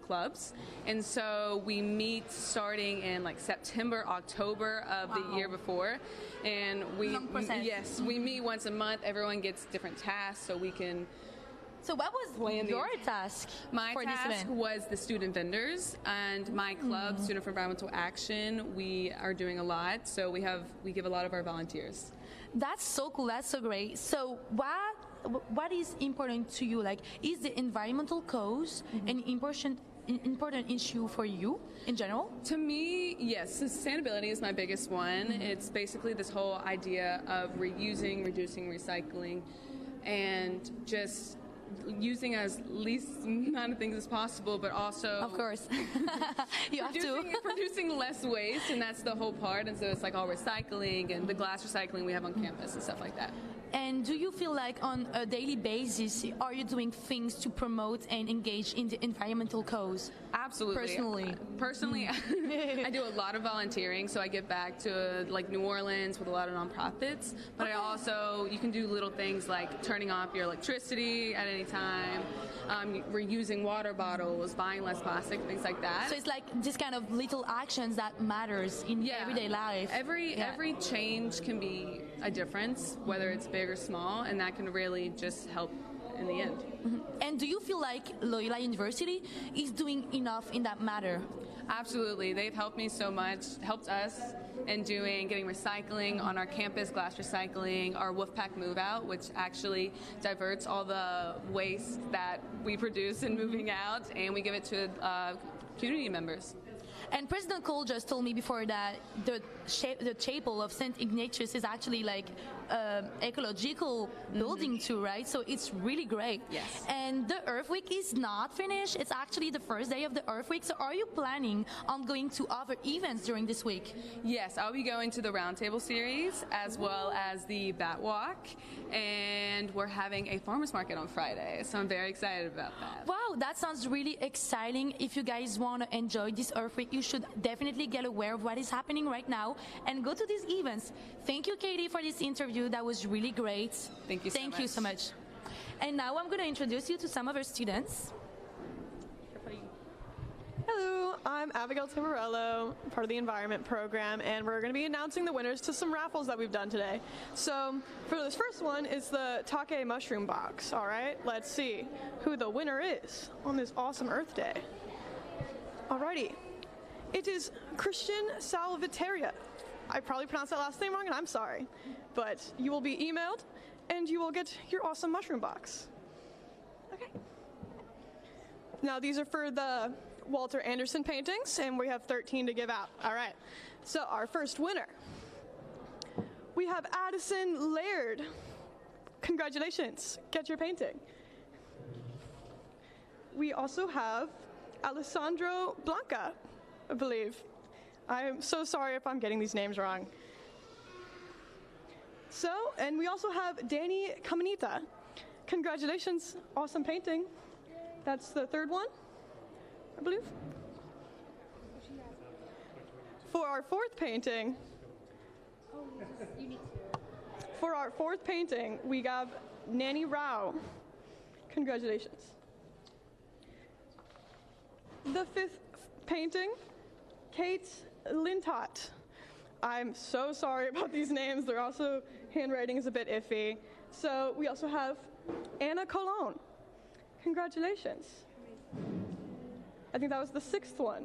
clubs. And so we meet starting in like September, October of the year before. And we meet once a month. Everyone gets different tasks so we can. So what was your task? My for task this event? was the student vendors, and my club, Student for Environmental Action. We are doing a lot, so we give a lot of our volunteers. That's so cool. That's so great. So what is important to you? Like, is the environmental cause an important issue for you in general? To me, yes, sustainability is my biggest one. It's basically this whole idea of reusing, reducing, recycling, and just using as least amount of things as possible, but also, of course, you have producing less waste, and that's the whole part. And so it's like all recycling and the glass recycling we have on campus and stuff like that. And do you feel like on a daily basis, are you doing things to promote and engage in the environmental cause? Absolutely. Personally, I do a lot of volunteering, so I give back to like New Orleans with a lot of nonprofits, but I also, you can do little things like turning off your electricity at any time, reusing water bottles, buying less plastic, things like that. So it's like this kind of little actions that matters in everyday life. Every change can be a difference, whether it's big or small, and that can really just help in the end. And do you feel like Loyola University is doing enough in that matter? Absolutely. They've helped me so much, helped us in getting recycling on our campus, glass recycling, our Wolfpack move out, which actually diverts all the waste that we produce in moving out, and we give it to community members. And President Cole just told me before that the chapel of St. Ignatius is actually like ecological building too, right? So it's really great. Yes. And the Earth Week is not finished. It's actually the first day of the Earth Week. So are you planning on going to other events during this week? Yes, I'll be going to the Roundtable Series as well as the Bat Walk, and we're having a farmers market on Friday. So I'm very excited about that. Wow, that sounds really exciting. If you guys want to enjoy this Earth Week, you should definitely get aware of what is happening right now and go to these events. Thank you, Katie, for this interview. That was really great. Thank you so much. Thank you so much. And now I'm going to introduce you to some of our students. Hello, I'm Abigail Timorello, part of the Environment Program, and we're going to be announcing the winners to some raffles that we've done today. So, for this first one is the Take Mushroom Box. All right, let's see who the winner is on this awesome Earth Day. Alrighty. It is Christian Salvateria. I probably pronounced that last name wrong, and I'm sorry. But you will be emailed, and you will get your awesome mushroom box. Okay. Now, these are for the Walter Anderson paintings, and we have 13 to give out. All right. So, our first winner, we have Addison Laird. Congratulations. Get your painting. We also have Alessandro Blanca, I believe. I'm so sorry if I'm getting these names wrong. So, and we also have Danny Caminita. Congratulations, awesome painting. That's the third one, I believe. For our fourth painting, we have Nanny Rao. Congratulations. The fifth painting, Kate Lintott. I'm so sorry about these names. They're also, handwriting is a bit iffy. So we also have Anna Colon. Congratulations. I think that was the sixth one.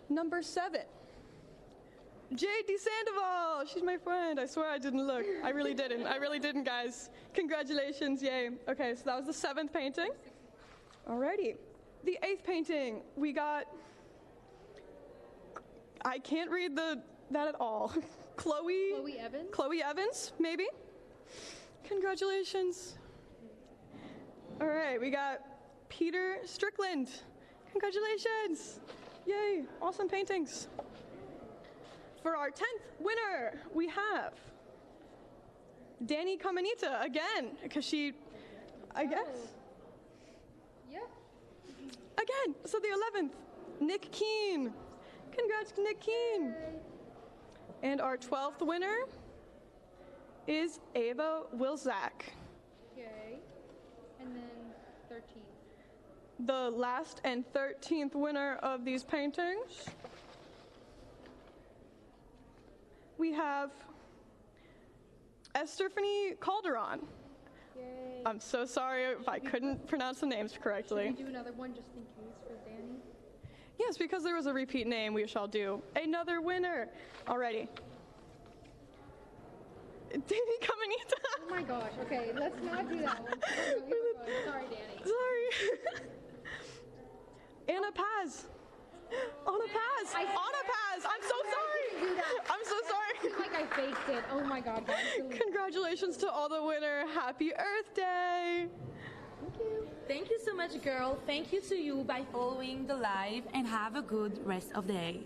Number 7. Jade DeSandoval. She's my friend. I swear I didn't look. I really didn't, guys. Congratulations, yay. Okay, so that was the 7th painting. Alrighty. The 8th painting, we got, I can't read that at all. Chloe Evans? Chloe Evans, maybe? Congratulations. All right, we got Peter Strickland. Congratulations! Yay, awesome paintings. For our 10th winner, we have Danny Caminita again, because she, I guess. Yeah. Again, so the 11th, Nick Keen. Congrats, Nick Keen. And our 12th winner is Ava Wilczak. Okay. And then 13. The last and 13th winner of these paintings, we have Estefany Calderon. Yay. I'm so sorry if I couldn't pronounce the names correctly. Should we do another one just in case for Danny? Yes, because there was a repeat name, we shall do another winner. Alrighty. Danny Caminita. Oh my gosh, okay, let's not do that one. Sorry, Danny. Sorry. Anna Paz. Anna Paz. Anna Paz. I'm so sorry. I'm so sorry. It's like I faked it. Oh my god, guys. Congratulations to all the winner. Happy Earth Day. Thank you so much, girl. Thank you to you by following the live and have a good rest of the day.